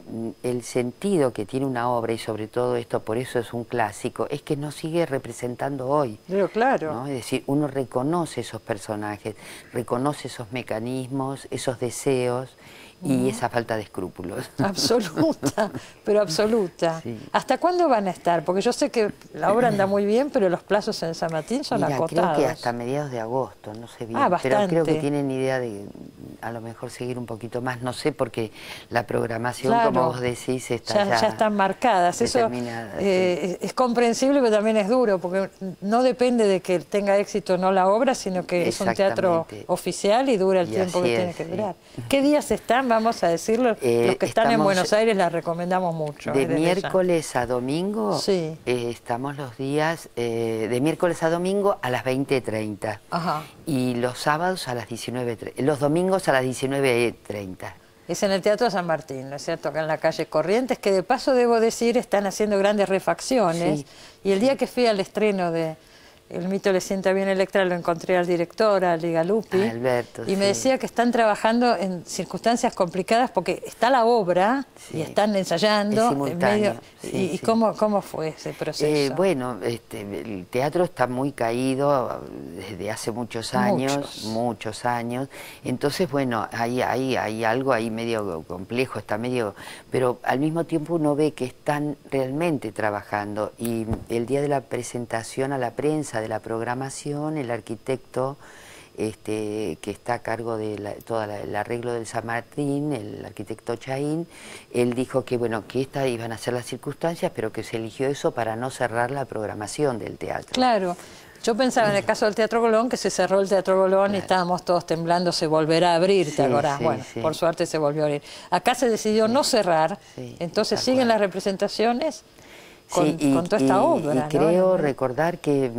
Speaker 4: el sentido que tiene una obra, y sobre todo esto, por eso es un clásico, es que nos sigue representando hoy.
Speaker 1: Pero claro.
Speaker 4: ¿No? Es decir, uno reconoce esos personajes, reconoce esos mecanismos, esos deseos, y esa falta de escrúpulos.
Speaker 1: Absoluta, pero absoluta.
Speaker 4: Sí.
Speaker 1: ¿Hasta cuándo van a estar? Porque yo sé que la obra anda muy bien, pero los plazos en San Martín son
Speaker 4: Mira,
Speaker 1: acotados.
Speaker 4: creo que hasta mediados de agosto, no sé bien,
Speaker 1: Ah,
Speaker 4: pero creo que
Speaker 1: bastante.
Speaker 4: tienen idea de a lo mejor seguir un poquito más, no sé, porque la programación,
Speaker 1: Claro.
Speaker 4: como vos decís, está
Speaker 1: Ya están marcadas. Eso
Speaker 4: determinada,
Speaker 1: es comprensible, pero también es duro, porque no depende de que tenga éxito o no la obra, sino que es un teatro
Speaker 4: Exactamente.
Speaker 1: oficial y dura el
Speaker 4: Y
Speaker 1: tiempo
Speaker 4: así
Speaker 1: que tiene
Speaker 4: es,
Speaker 1: que
Speaker 4: sí.
Speaker 1: durar. ¿Qué días están? Vamos a decirlo. Los que están en
Speaker 4: estamos
Speaker 1: Buenos Aires la recomendamos mucho.
Speaker 4: De
Speaker 1: desde
Speaker 4: miércoles a domingo,
Speaker 1: Sí.
Speaker 4: estamos los días de miércoles a domingo a las 20:30.
Speaker 1: Ajá.
Speaker 4: Y los sábados a las 19:30. Los domingos a las 19:30.
Speaker 1: Es en el Teatro San Martín, ¿no es cierto? Acá en la calle Corrientes, que de paso debo decir están haciendo grandes refacciones.
Speaker 4: Sí.
Speaker 1: Y el día que fui al estreno de El mito le sienta bien Electra, lo encontré al director, a Ligalupi,
Speaker 4: A Alberto,
Speaker 1: y me
Speaker 4: sí.
Speaker 1: decía que están trabajando en circunstancias complicadas porque está la obra
Speaker 4: Sí.
Speaker 1: y están ensayando.
Speaker 4: Es simultáneo, sí,
Speaker 1: ¿Y
Speaker 4: sí.
Speaker 1: cómo fue ese proceso?
Speaker 4: Bueno, el teatro está muy caído desde hace muchos años. Entonces, bueno, hay algo ahí medio complejo, está medio... Pero al mismo tiempo uno ve que están realmente trabajando. Y el día de la presentación a la prensa de la programación, el arquitecto que está a cargo de todo el arreglo del San Martín, el arquitecto Chaín, él dijo que bueno, que estas iban a ser las circunstancias, pero que se eligió eso para no cerrar la programación del teatro.
Speaker 1: Claro. Yo pensaba en el caso del Teatro Colón, que se cerró el Teatro Colón y estábamos todos temblando, se volverá a abrir, ¿te
Speaker 4: Sí,
Speaker 1: acordás?
Speaker 4: sí,
Speaker 1: Bueno,
Speaker 4: sí.
Speaker 1: por suerte se volvió a abrir. Acá se decidió no cerrar,
Speaker 4: Sí,
Speaker 1: entonces
Speaker 4: tal
Speaker 1: siguen
Speaker 4: cual.
Speaker 1: las representaciones con,
Speaker 4: Sí,
Speaker 1: con toda esta obra,
Speaker 4: y
Speaker 1: ¿no?
Speaker 4: creo recordar que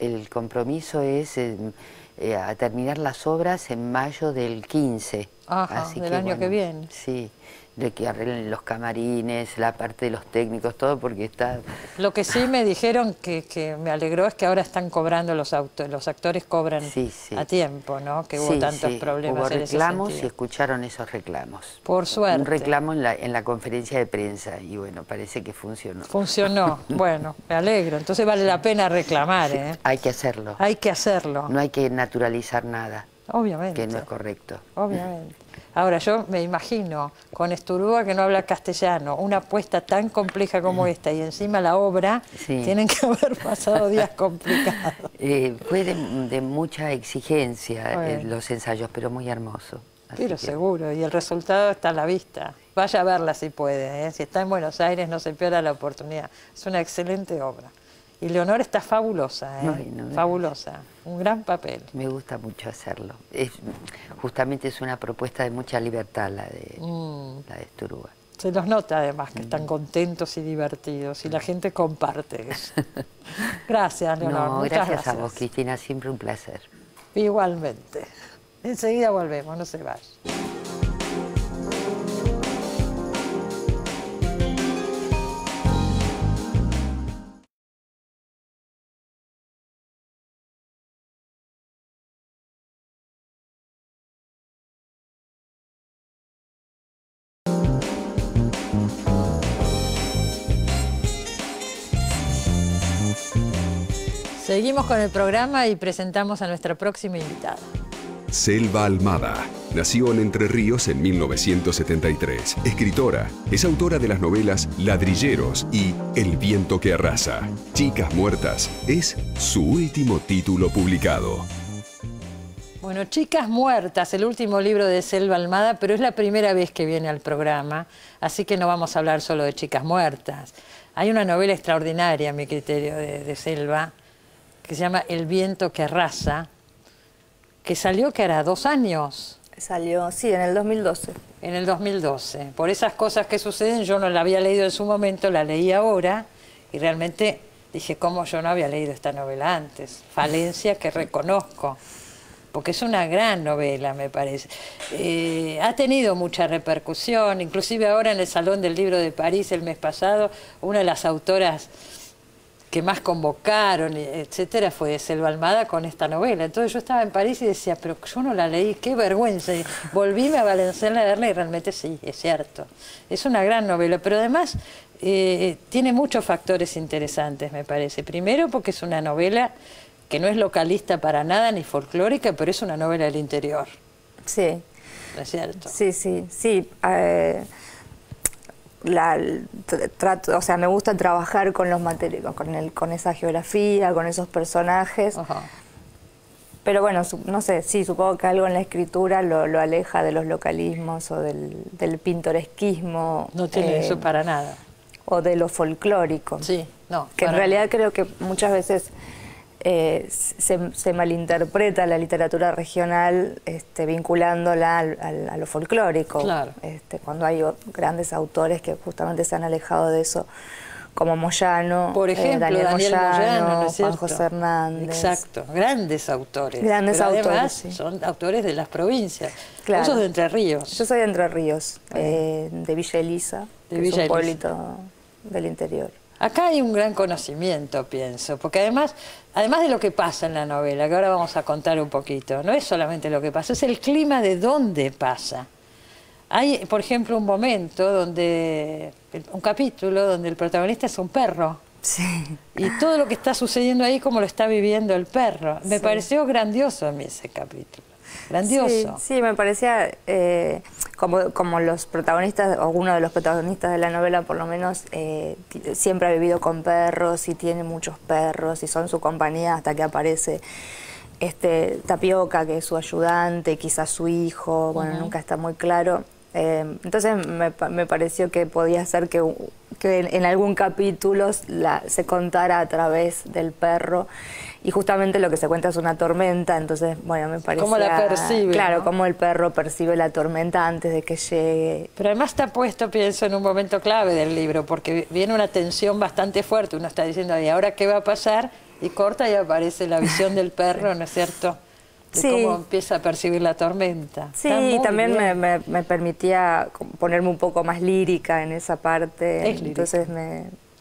Speaker 4: el compromiso es a terminar las obras en mayo del 15.
Speaker 1: Ajá,
Speaker 4: Así
Speaker 1: del
Speaker 4: que,
Speaker 1: año que viene.
Speaker 4: Sí, de que arreglen los camarines, la parte de los técnicos, todo, porque está...
Speaker 1: Lo que sí me dijeron que me alegró es que ahora están cobrando los actores cobran
Speaker 4: Sí, sí.
Speaker 1: a tiempo, ¿no? Que hubo
Speaker 4: Sí,
Speaker 1: tantos
Speaker 4: sí,
Speaker 1: problemas
Speaker 4: hubo
Speaker 1: en ese
Speaker 4: reclamos y
Speaker 1: sentido.
Speaker 4: escucharon esos reclamos.
Speaker 1: Por suerte.
Speaker 4: Un reclamo en la conferencia de prensa y bueno, parece que funcionó.
Speaker 1: Funcionó. Bueno, me alegro. Entonces vale la pena reclamar, ¿eh?
Speaker 4: Hay que hacerlo.
Speaker 1: Hay que hacerlo.
Speaker 4: No hay que naturalizar nada,
Speaker 1: Obviamente.
Speaker 4: que no es correcto.
Speaker 1: Obviamente. Ahora, yo me imagino con Sturúa, que no habla castellano, una apuesta tan compleja como esta, y encima la obra,
Speaker 4: Sí.
Speaker 1: tienen que haber pasado días complicados.
Speaker 4: Fue de mucha exigencia
Speaker 1: Bueno.
Speaker 4: los ensayos, pero muy hermoso. Así
Speaker 1: Pero
Speaker 4: que-
Speaker 1: seguro, y el resultado está a la vista. Vaya a verla si puede, ¿eh? Si está en Buenos Aires, no se pierda la oportunidad. Es una excelente obra. Y Leonor está fabulosa, ¿eh?
Speaker 4: Bueno,
Speaker 1: fabulosa. Un gran papel.
Speaker 4: Me gusta mucho hacerlo. Justamente es una propuesta de mucha libertad la de Sturúa.
Speaker 1: Se los nota además que están contentos y divertidos y la gente comparte eso. Gracias, Leonor.
Speaker 4: No,
Speaker 1: muchas
Speaker 4: gracias a vos, Cristina, siempre un placer.
Speaker 1: Igualmente. Enseguida volvemos, no se vayan. Seguimos con el programa y presentamos a nuestra próxima invitada.
Speaker 2: Selva Almada. Nació en Entre Ríos en 1973. Escritora. Es autora de las novelas Ladrilleros y El viento que arrasa. Chicas muertas es su último título publicado.
Speaker 1: Bueno, Chicas muertas, el último libro de Selva Almada, pero es la primera vez que viene al programa, así que no vamos a hablar solo de chicas muertas. Hay una novela extraordinaria, a mi criterio, de Selva, que se llama El viento que arrasa, que salió, que hará 2 años.
Speaker 5: Salió, sí, en el 2012.
Speaker 1: En el 2012. Por esas cosas que suceden, yo no la había leído en su momento, la leí ahora, y realmente dije, ¿cómo yo no había leído esta novela antes? Falencia que reconozco, porque es una gran novela, me parece. Ha tenido mucha repercusión, inclusive ahora en el Salón del Libro de París el mes pasado, una de las autoras que más convocaron, etcétera, fue Selva Almada con esta novela. Entonces yo estaba en París y decía, pero yo no la leí, qué vergüenza. Y volvíme a Valenciana a leerla y realmente sí, es cierto. Es una gran novela, pero además tiene muchos factores interesantes, me parece. Primero porque es una novela que no es localista para nada ni folclórica, pero es una novela del interior.
Speaker 5: Sí.
Speaker 1: ¿No es cierto?
Speaker 5: Sí, sí, sí. O sea, me gusta trabajar con los materiales, con esa geografía, con esos personajes.
Speaker 1: Ajá.
Speaker 5: Pero bueno, no sé, sí, supongo que algo en la escritura lo aleja de los localismos o del pintoresquismo.
Speaker 1: No tiene eso para nada.
Speaker 5: O de lo folclórico.
Speaker 1: Sí, no.
Speaker 5: Que en realidad creo que muchas veces se malinterpreta la literatura regional vinculándola a lo folclórico.
Speaker 1: Claro.
Speaker 5: Cuando hay grandes autores que justamente se han alejado de eso, como Moyano,
Speaker 1: por ejemplo,
Speaker 5: Daniel Moyano,
Speaker 1: ¿no es
Speaker 5: Juan
Speaker 1: cierto?
Speaker 5: José Hernández.
Speaker 1: Exacto, grandes autores.
Speaker 5: Grandes
Speaker 1: pero
Speaker 5: autores,
Speaker 1: además
Speaker 5: sí.
Speaker 1: son autores de las provincias.
Speaker 5: Claro.
Speaker 1: Vos sos de Entre Ríos.
Speaker 5: Yo soy de Entre Ríos, de Villa Elisa,
Speaker 1: De
Speaker 5: que
Speaker 1: Villa
Speaker 5: es un
Speaker 1: Elisa.
Speaker 5: pueblito del interior.
Speaker 1: Acá hay un gran conocimiento, pienso, porque además de lo que pasa en la novela, que ahora vamos a contar un poquito, no es solamente lo que pasa, es el clima de dónde pasa. Hay, por ejemplo, un momento un capítulo donde el protagonista es un perro.
Speaker 5: Sí.
Speaker 1: Y todo lo que está sucediendo ahí, como lo está viviendo el perro. Me
Speaker 5: Sí.
Speaker 1: pareció grandioso a mí ese capítulo. Grandioso.
Speaker 5: Sí, sí, me parecía como los protagonistas, o uno de los protagonistas de la novela por lo menos, siempre ha vivido con perros y tiene muchos perros y son su compañía hasta que aparece Tapioca, que es su ayudante, quizás su hijo, bueno, nunca está muy claro. Entonces me pareció que podía ser que en algún capítulo se contara a través del perro, y justamente lo que se cuenta es una tormenta, entonces, bueno, me parecía...
Speaker 1: ¿Cómo la percibe?
Speaker 5: Claro,
Speaker 1: ¿no?
Speaker 5: cómo el perro percibe la tormenta antes de que llegue.
Speaker 1: Pero además está puesto, pienso, en un momento clave del libro, porque viene una tensión bastante fuerte. Uno está diciendo, ¿y ahora qué va a pasar? Y corta y aparece la visión del perro, ¿no es cierto? De
Speaker 5: Sí.
Speaker 1: cómo empieza a percibir la tormenta.
Speaker 5: Sí,
Speaker 1: Está muy
Speaker 5: también
Speaker 1: bien.
Speaker 5: me permitía ponerme un poco más lírica en esa parte.
Speaker 1: Es lírica.
Speaker 5: Entonces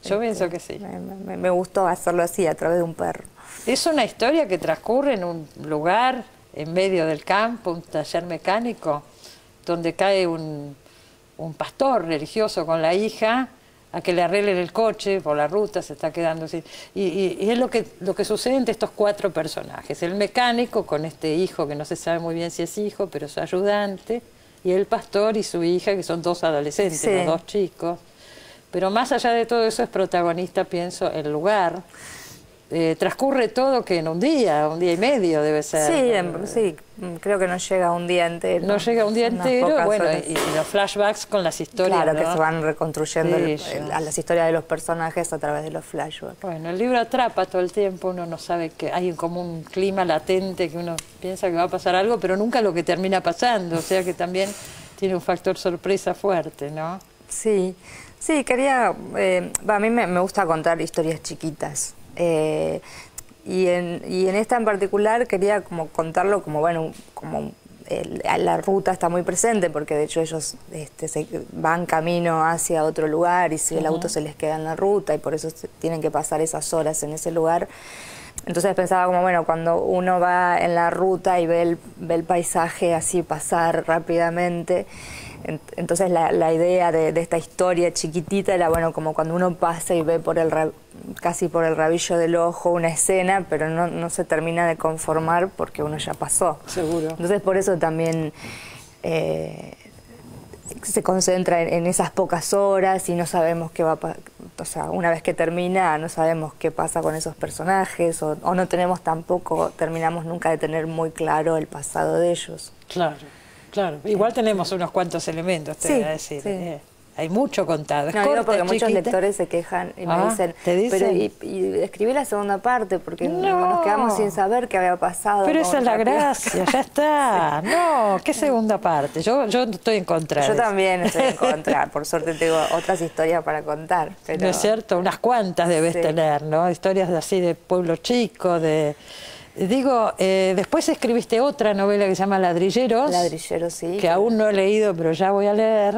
Speaker 1: Yo pienso que sí.
Speaker 5: me gustó hacerlo así, a través de un perro.
Speaker 1: Es una historia que transcurre en un lugar, en medio del campo, un taller mecánico, donde cae un pastor religioso con la hija a que le arreglen el coche por la ruta, se está quedando así. Y es lo que sucede entre estos 4 personajes. El mecánico con este hijo, que no se sabe muy bien si es hijo, pero es ayudante, y el pastor y su hija, que son 2 adolescentes,
Speaker 5: Sí.
Speaker 1: los 2 chicos. Pero más allá de todo eso es protagonista, pienso, el lugar. Transcurre todo que en un día y medio debe ser.
Speaker 5: Sí, creo que no llega un día entero.
Speaker 1: No llega un día
Speaker 5: Unas
Speaker 1: entero,
Speaker 5: pocas
Speaker 1: bueno,
Speaker 5: horas.
Speaker 1: y los flashbacks con las historias,
Speaker 5: Claro,
Speaker 1: ¿no?
Speaker 5: que se van reconstruyendo
Speaker 1: Ellos.
Speaker 5: a las historias de los personajes a través de los flashbacks.
Speaker 1: Bueno, el libro atrapa todo el tiempo, uno no sabe que hay como un clima latente que uno piensa que va a pasar algo, pero nunca lo que termina pasando, o sea que también tiene un factor sorpresa fuerte, ¿no?
Speaker 5: Sí, sí, quería... a mí me gusta contar historias chiquitas. Y en esta en particular quería como contarlo como, bueno, la ruta está muy presente, porque de hecho ellos se van camino hacia otro lugar, y si el auto se les queda en la ruta, y por eso tienen que pasar esas horas en ese lugar. Entonces pensaba como, bueno, cuando uno va en la ruta y ve el paisaje así pasar rápidamente, Entonces la idea de esta historia chiquitita era, bueno, como cuando uno pasa y ve casi por el rabillo del ojo una escena, pero no se termina de conformar porque uno ya pasó.
Speaker 1: Seguro.
Speaker 5: Entonces por eso también se concentra en esas pocas horas y no sabemos qué va a pasar. O sea, una vez que termina no sabemos qué pasa con esos personajes o no terminamos nunca de tener muy claro el pasado de ellos.
Speaker 1: Claro. Claro, igual tenemos unos cuantos elementos, te voy a decir.
Speaker 5: Sí.
Speaker 1: Hay mucho contado. Es
Speaker 5: no,
Speaker 1: corta,
Speaker 5: digo porque muchos
Speaker 1: chiquita.
Speaker 5: lectores se quejan y me dicen,
Speaker 1: ¿te dicen?
Speaker 5: pero y escribí la segunda parte porque
Speaker 1: No.
Speaker 5: nos quedamos sin saber qué había pasado.
Speaker 1: Pero
Speaker 5: como
Speaker 1: esa es la
Speaker 5: rápido.
Speaker 1: gracia, ya está. No, ¿qué segunda parte? Yo estoy en contra.
Speaker 5: Yo
Speaker 1: de eso.
Speaker 5: también estoy en contra, por suerte tengo otras historias para contar. Pero...
Speaker 1: ¿No es cierto? Unas cuantas debes
Speaker 5: Sí.
Speaker 1: tener, ¿no? Historias así de pueblo chico, de... Digo, después escribiste otra novela que se llama Ladrilleros.
Speaker 5: Ladrilleros, sí.
Speaker 1: Que aún no he leído, pero ya voy a leer.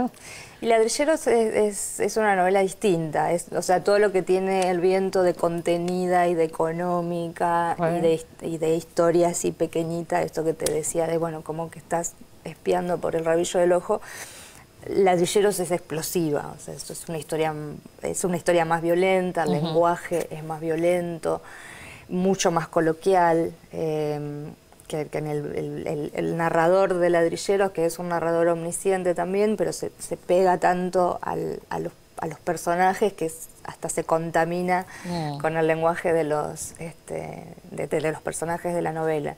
Speaker 5: Y Ladrilleros es una novela distinta, o sea, todo lo que tiene el viento de contenida y de económica
Speaker 1: Bueno.
Speaker 5: y de historia así pequeñita, esto que te decía de, bueno, como que estás espiando por el rabillo del ojo. Ladrilleros es explosiva, o sea, esto es una historia más violenta, el lenguaje es más violento, mucho más coloquial, que en el narrador de Ladrilleros, que es un narrador omnisciente también, pero se pega tanto a los personajes que hasta se contamina con el lenguaje de los personajes de la novela.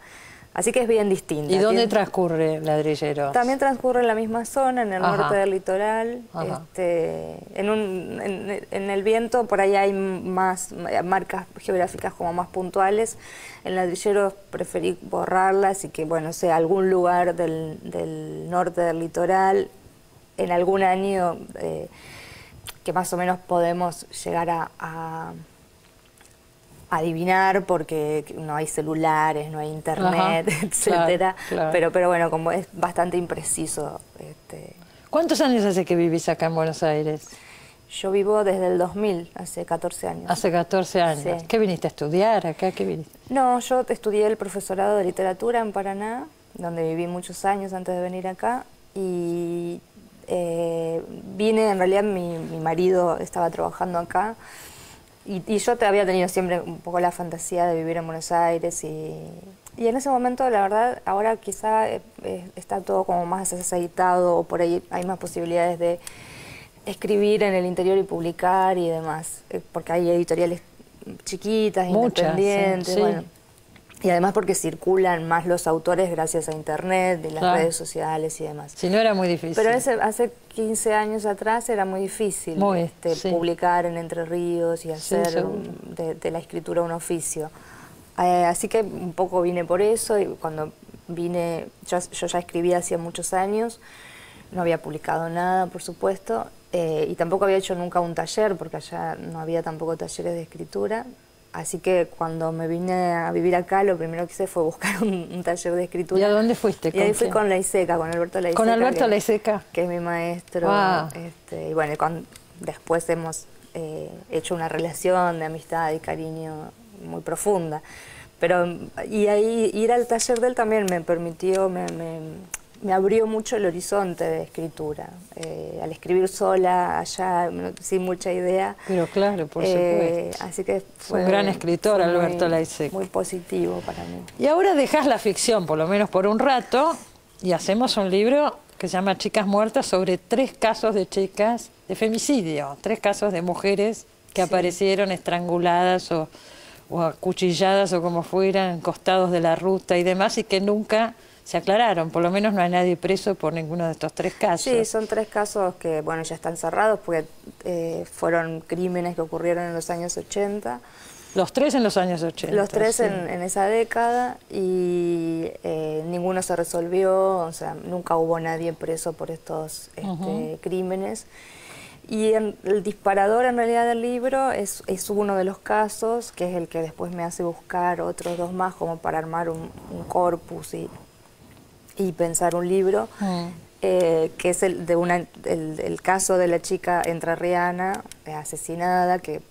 Speaker 5: Así que es bien distinta.
Speaker 1: ¿Y dónde transcurre Ladrilleros?
Speaker 5: También transcurre en la misma zona, en el norte del litoral.
Speaker 1: Ajá.
Speaker 5: En el viento por ahí hay más marcas geográficas como más puntuales. En Ladrilleros preferí borrarlas y que, bueno, sea algún lugar del norte del litoral, en algún año que más o menos podemos llegar a adivinar porque no hay celulares, no hay internet, etcétera.
Speaker 1: Claro.
Speaker 5: Pero bueno, como es bastante impreciso.
Speaker 1: ¿Cuántos años hace que vivís acá en Buenos Aires?
Speaker 5: Yo vivo desde el 2000, hace 14 años.
Speaker 1: Hace 14 años.
Speaker 5: Sí.
Speaker 1: ¿Qué viniste a estudiar acá? ¿Qué viniste?
Speaker 5: No, yo estudié el profesorado de literatura en Paraná, donde viví muchos años antes de venir acá. Y vine, en realidad mi marido estaba trabajando acá. Y yo había tenido siempre un poco la fantasía de vivir en Buenos Aires y en ese momento, la verdad, ahora quizá está todo como más aceitado o por ahí hay más posibilidades de escribir en el interior y publicar y demás, porque hay editoriales chiquitas,
Speaker 1: muchas,
Speaker 5: independientes,
Speaker 1: sí.
Speaker 5: bueno. Y además porque circulan más los autores gracias a internet y las redes sociales y demás.
Speaker 1: Si no era muy difícil.
Speaker 5: Pero hace 15 años atrás era muy difícil publicar en Entre Ríos y hacer de la escritura un oficio. Así que un poco vine por eso y cuando vine, yo ya escribía hacía muchos años, no había publicado nada, por supuesto, y tampoco había hecho nunca un taller porque allá no había tampoco talleres de escritura. Así que cuando me vine a vivir acá, lo primero que hice fue buscar un taller de escritura.
Speaker 1: ¿Y a dónde fuiste?
Speaker 5: Y ahí fui con Laiseca, con Alberto Laiseca.
Speaker 1: ¿Con Alberto Laiseca?
Speaker 5: Que es mi maestro.
Speaker 1: Wow.
Speaker 5: Y bueno, después hemos hecho una relación de amistad y cariño muy profunda. Y ahí ir al taller de él también me permitió, me abrió mucho el horizonte de escritura. Al escribir sola, allá, sin mucha idea.
Speaker 1: Pero claro, por supuesto.
Speaker 5: Así que fue
Speaker 1: un gran escritor, Alberto Laiseca.
Speaker 5: Muy positivo para mí.
Speaker 1: Y ahora dejás la ficción, por lo menos por un rato, y hacemos un libro que se llama Chicas Muertas, sobre 3 casos de chicas de femicidio, 3 casos de mujeres que aparecieron estranguladas o acuchilladas o como fueran, costados de la ruta y demás, y que nunca se aclararon. Por lo menos no hay nadie preso por ninguno de estos 3 casos.
Speaker 5: Sí, son 3 casos que, bueno, ya están cerrados porque fueron crímenes que ocurrieron en los años 80.
Speaker 1: Los 3 en los años 80.
Speaker 5: Los 3 en esa década y ninguno se resolvió, o sea, nunca hubo nadie preso por estos crímenes. Y el disparador en realidad del libro es uno de los casos, que es el que después me hace buscar otros 2 más como para armar un corpus y pensar un libro, que es el caso de la chica entrerriana asesinada, que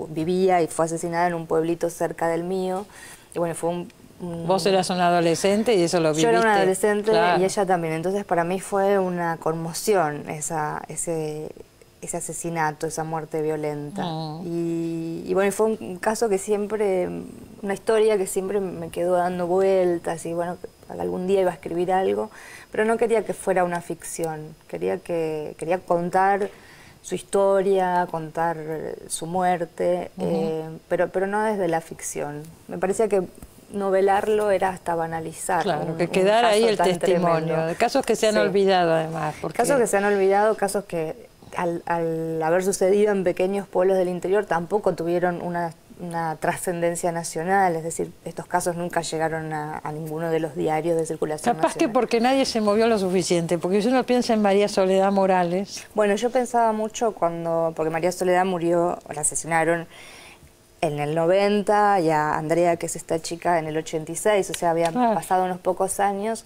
Speaker 5: vivía y fue asesinada en un pueblito cerca del mío. Y bueno, fue
Speaker 1: Vos eras una adolescente y eso lo viviste.
Speaker 5: Yo era una adolescente,
Speaker 1: claro.
Speaker 5: y ella también. Entonces para mí fue una conmoción ese asesinato, esa muerte violenta. Y bueno, fue un caso que siempre, una historia que siempre me quedó dando vueltas, y bueno, algún día iba a escribir algo, pero no quería que fuera una ficción. Quería contar su historia, contar su muerte, pero no desde la ficción. Me parecía que novelarlo era hasta banalizar.
Speaker 1: Claro, que quedara ahí el testimonio, de casos que se han olvidado además. Porque...
Speaker 5: Casos que se han olvidado, casos que al haber sucedido en pequeños pueblos del interior tampoco tuvieron una trascendencia nacional, es decir, estos casos nunca llegaron a ninguno de los diarios de circulación
Speaker 1: Capaz
Speaker 5: nacional.
Speaker 1: que porque nadie se movió lo suficiente, porque si uno piensa en María Soledad Morales...
Speaker 5: Bueno, yo pensaba mucho porque María Soledad murió, la asesinaron en el 90, y a Andrea, que es esta chica, en el 86, o sea, habían pasado unos pocos años,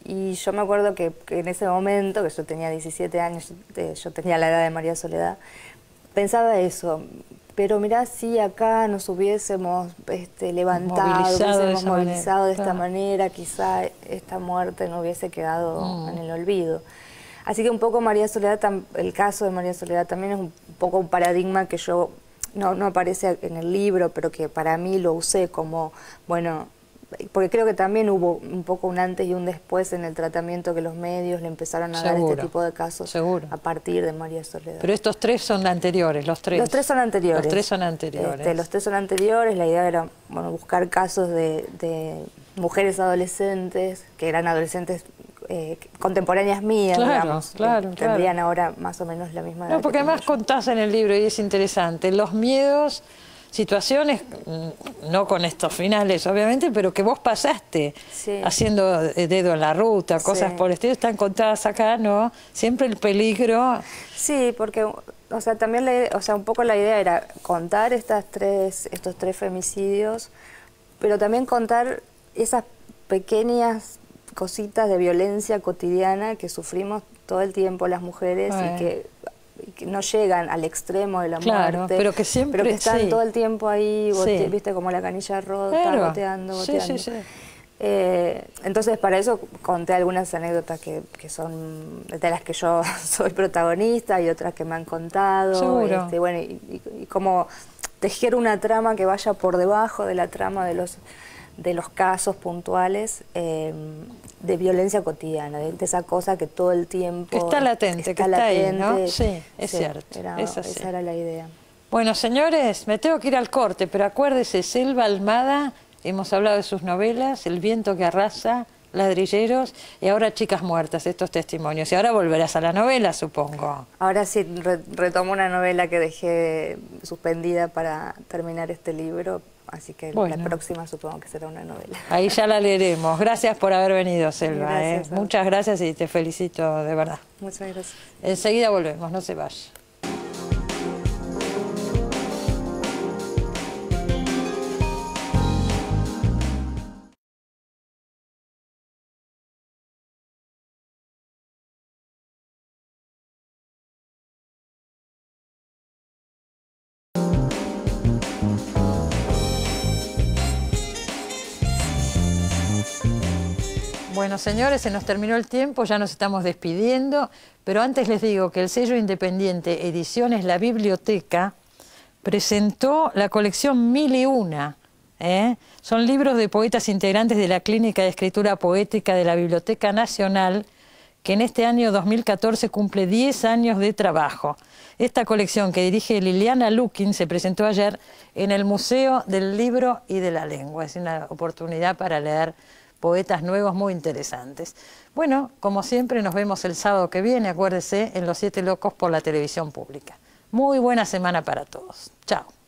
Speaker 5: y yo me acuerdo que en ese momento, que yo tenía 17 años, yo tenía la edad de María Soledad, pensaba eso. Pero mirá, si acá nos hubiésemos movilizado de esta manera, quizá esta muerte no hubiese quedado en el olvido. Así que un poco María Soledad, el caso de María Soledad también es un poco un paradigma que yo, no aparece en el libro, pero que para mí lo usé como, bueno, porque creo que también hubo un poco un antes y un después en el tratamiento que los medios le empezaron a dar a este tipo de casos a partir de María Soledad.
Speaker 1: Pero estos tres son anteriores, los tres.
Speaker 5: Los tres son anteriores.
Speaker 1: Los tres son anteriores.
Speaker 5: Los tres son anteriores. La idea era, bueno, buscar casos de mujeres adolescentes, que eran adolescentes contemporáneas mías, digamos. Tendrían ahora más o menos la misma edad.
Speaker 1: No, porque además contás en el libro, y es interesante, los miedos... Situaciones, no con estos finales obviamente, pero que vos pasaste haciendo dedo en la ruta, cosas por el estilo, están contadas acá, ¿no? Siempre el peligro.
Speaker 5: Sí, porque, o sea, también un poco la idea era contar estos tres femicidios, pero también contar esas pequeñas cositas de violencia cotidiana que sufrimos todo el tiempo las mujeres y que no llegan al extremo de la muerte,
Speaker 1: pero que
Speaker 5: están todo el tiempo ahí, viste, como la canilla rota, goteando. Entonces para eso conté algunas anécdotas que son de las que yo soy protagonista, y otras que me han contado. Bueno, y como tejer una trama que vaya por debajo de la trama de los casos puntuales de violencia cotidiana, de esa cosa que todo el tiempo...
Speaker 1: Que está latente, que está ahí, ¿no? Sí, es cierto.
Speaker 5: Esa era la idea.
Speaker 1: Bueno, señores, me tengo que ir al corte, pero acuérdese, Selva Almada, hemos hablado de sus novelas, El viento que arrasa, Ladrilleros, y ahora Chicas muertas, estos testimonios. Y ahora volverás a la novela, supongo.
Speaker 5: Ahora sí, retomo una novela que dejé suspendida para terminar este libro. Así que la próxima supongo que será una novela.
Speaker 1: Ahí ya la leeremos. Gracias por haber venido, Selva.
Speaker 5: Gracias,
Speaker 1: Muchas gracias y te felicito de verdad.
Speaker 5: Muchas gracias.
Speaker 1: Enseguida volvemos, no se vaya. Bueno, señores, se nos terminó el tiempo, ya nos estamos despidiendo, pero antes les digo que el sello independiente Ediciones La Biblioteca presentó la colección 1001. Son libros de poetas integrantes de la Clínica de Escritura Poética de la Biblioteca Nacional, que en este año 2014 cumple 10 años de trabajo. Esta colección, que dirige Liliana Lukin, se presentó ayer en el Museo del Libro y de la Lengua. Es una oportunidad para leer poetas nuevos muy interesantes. Bueno, como siempre, nos vemos el sábado que viene, acuérdese, en Los Siete Locos por la televisión pública. Muy buena semana para todos. Chao.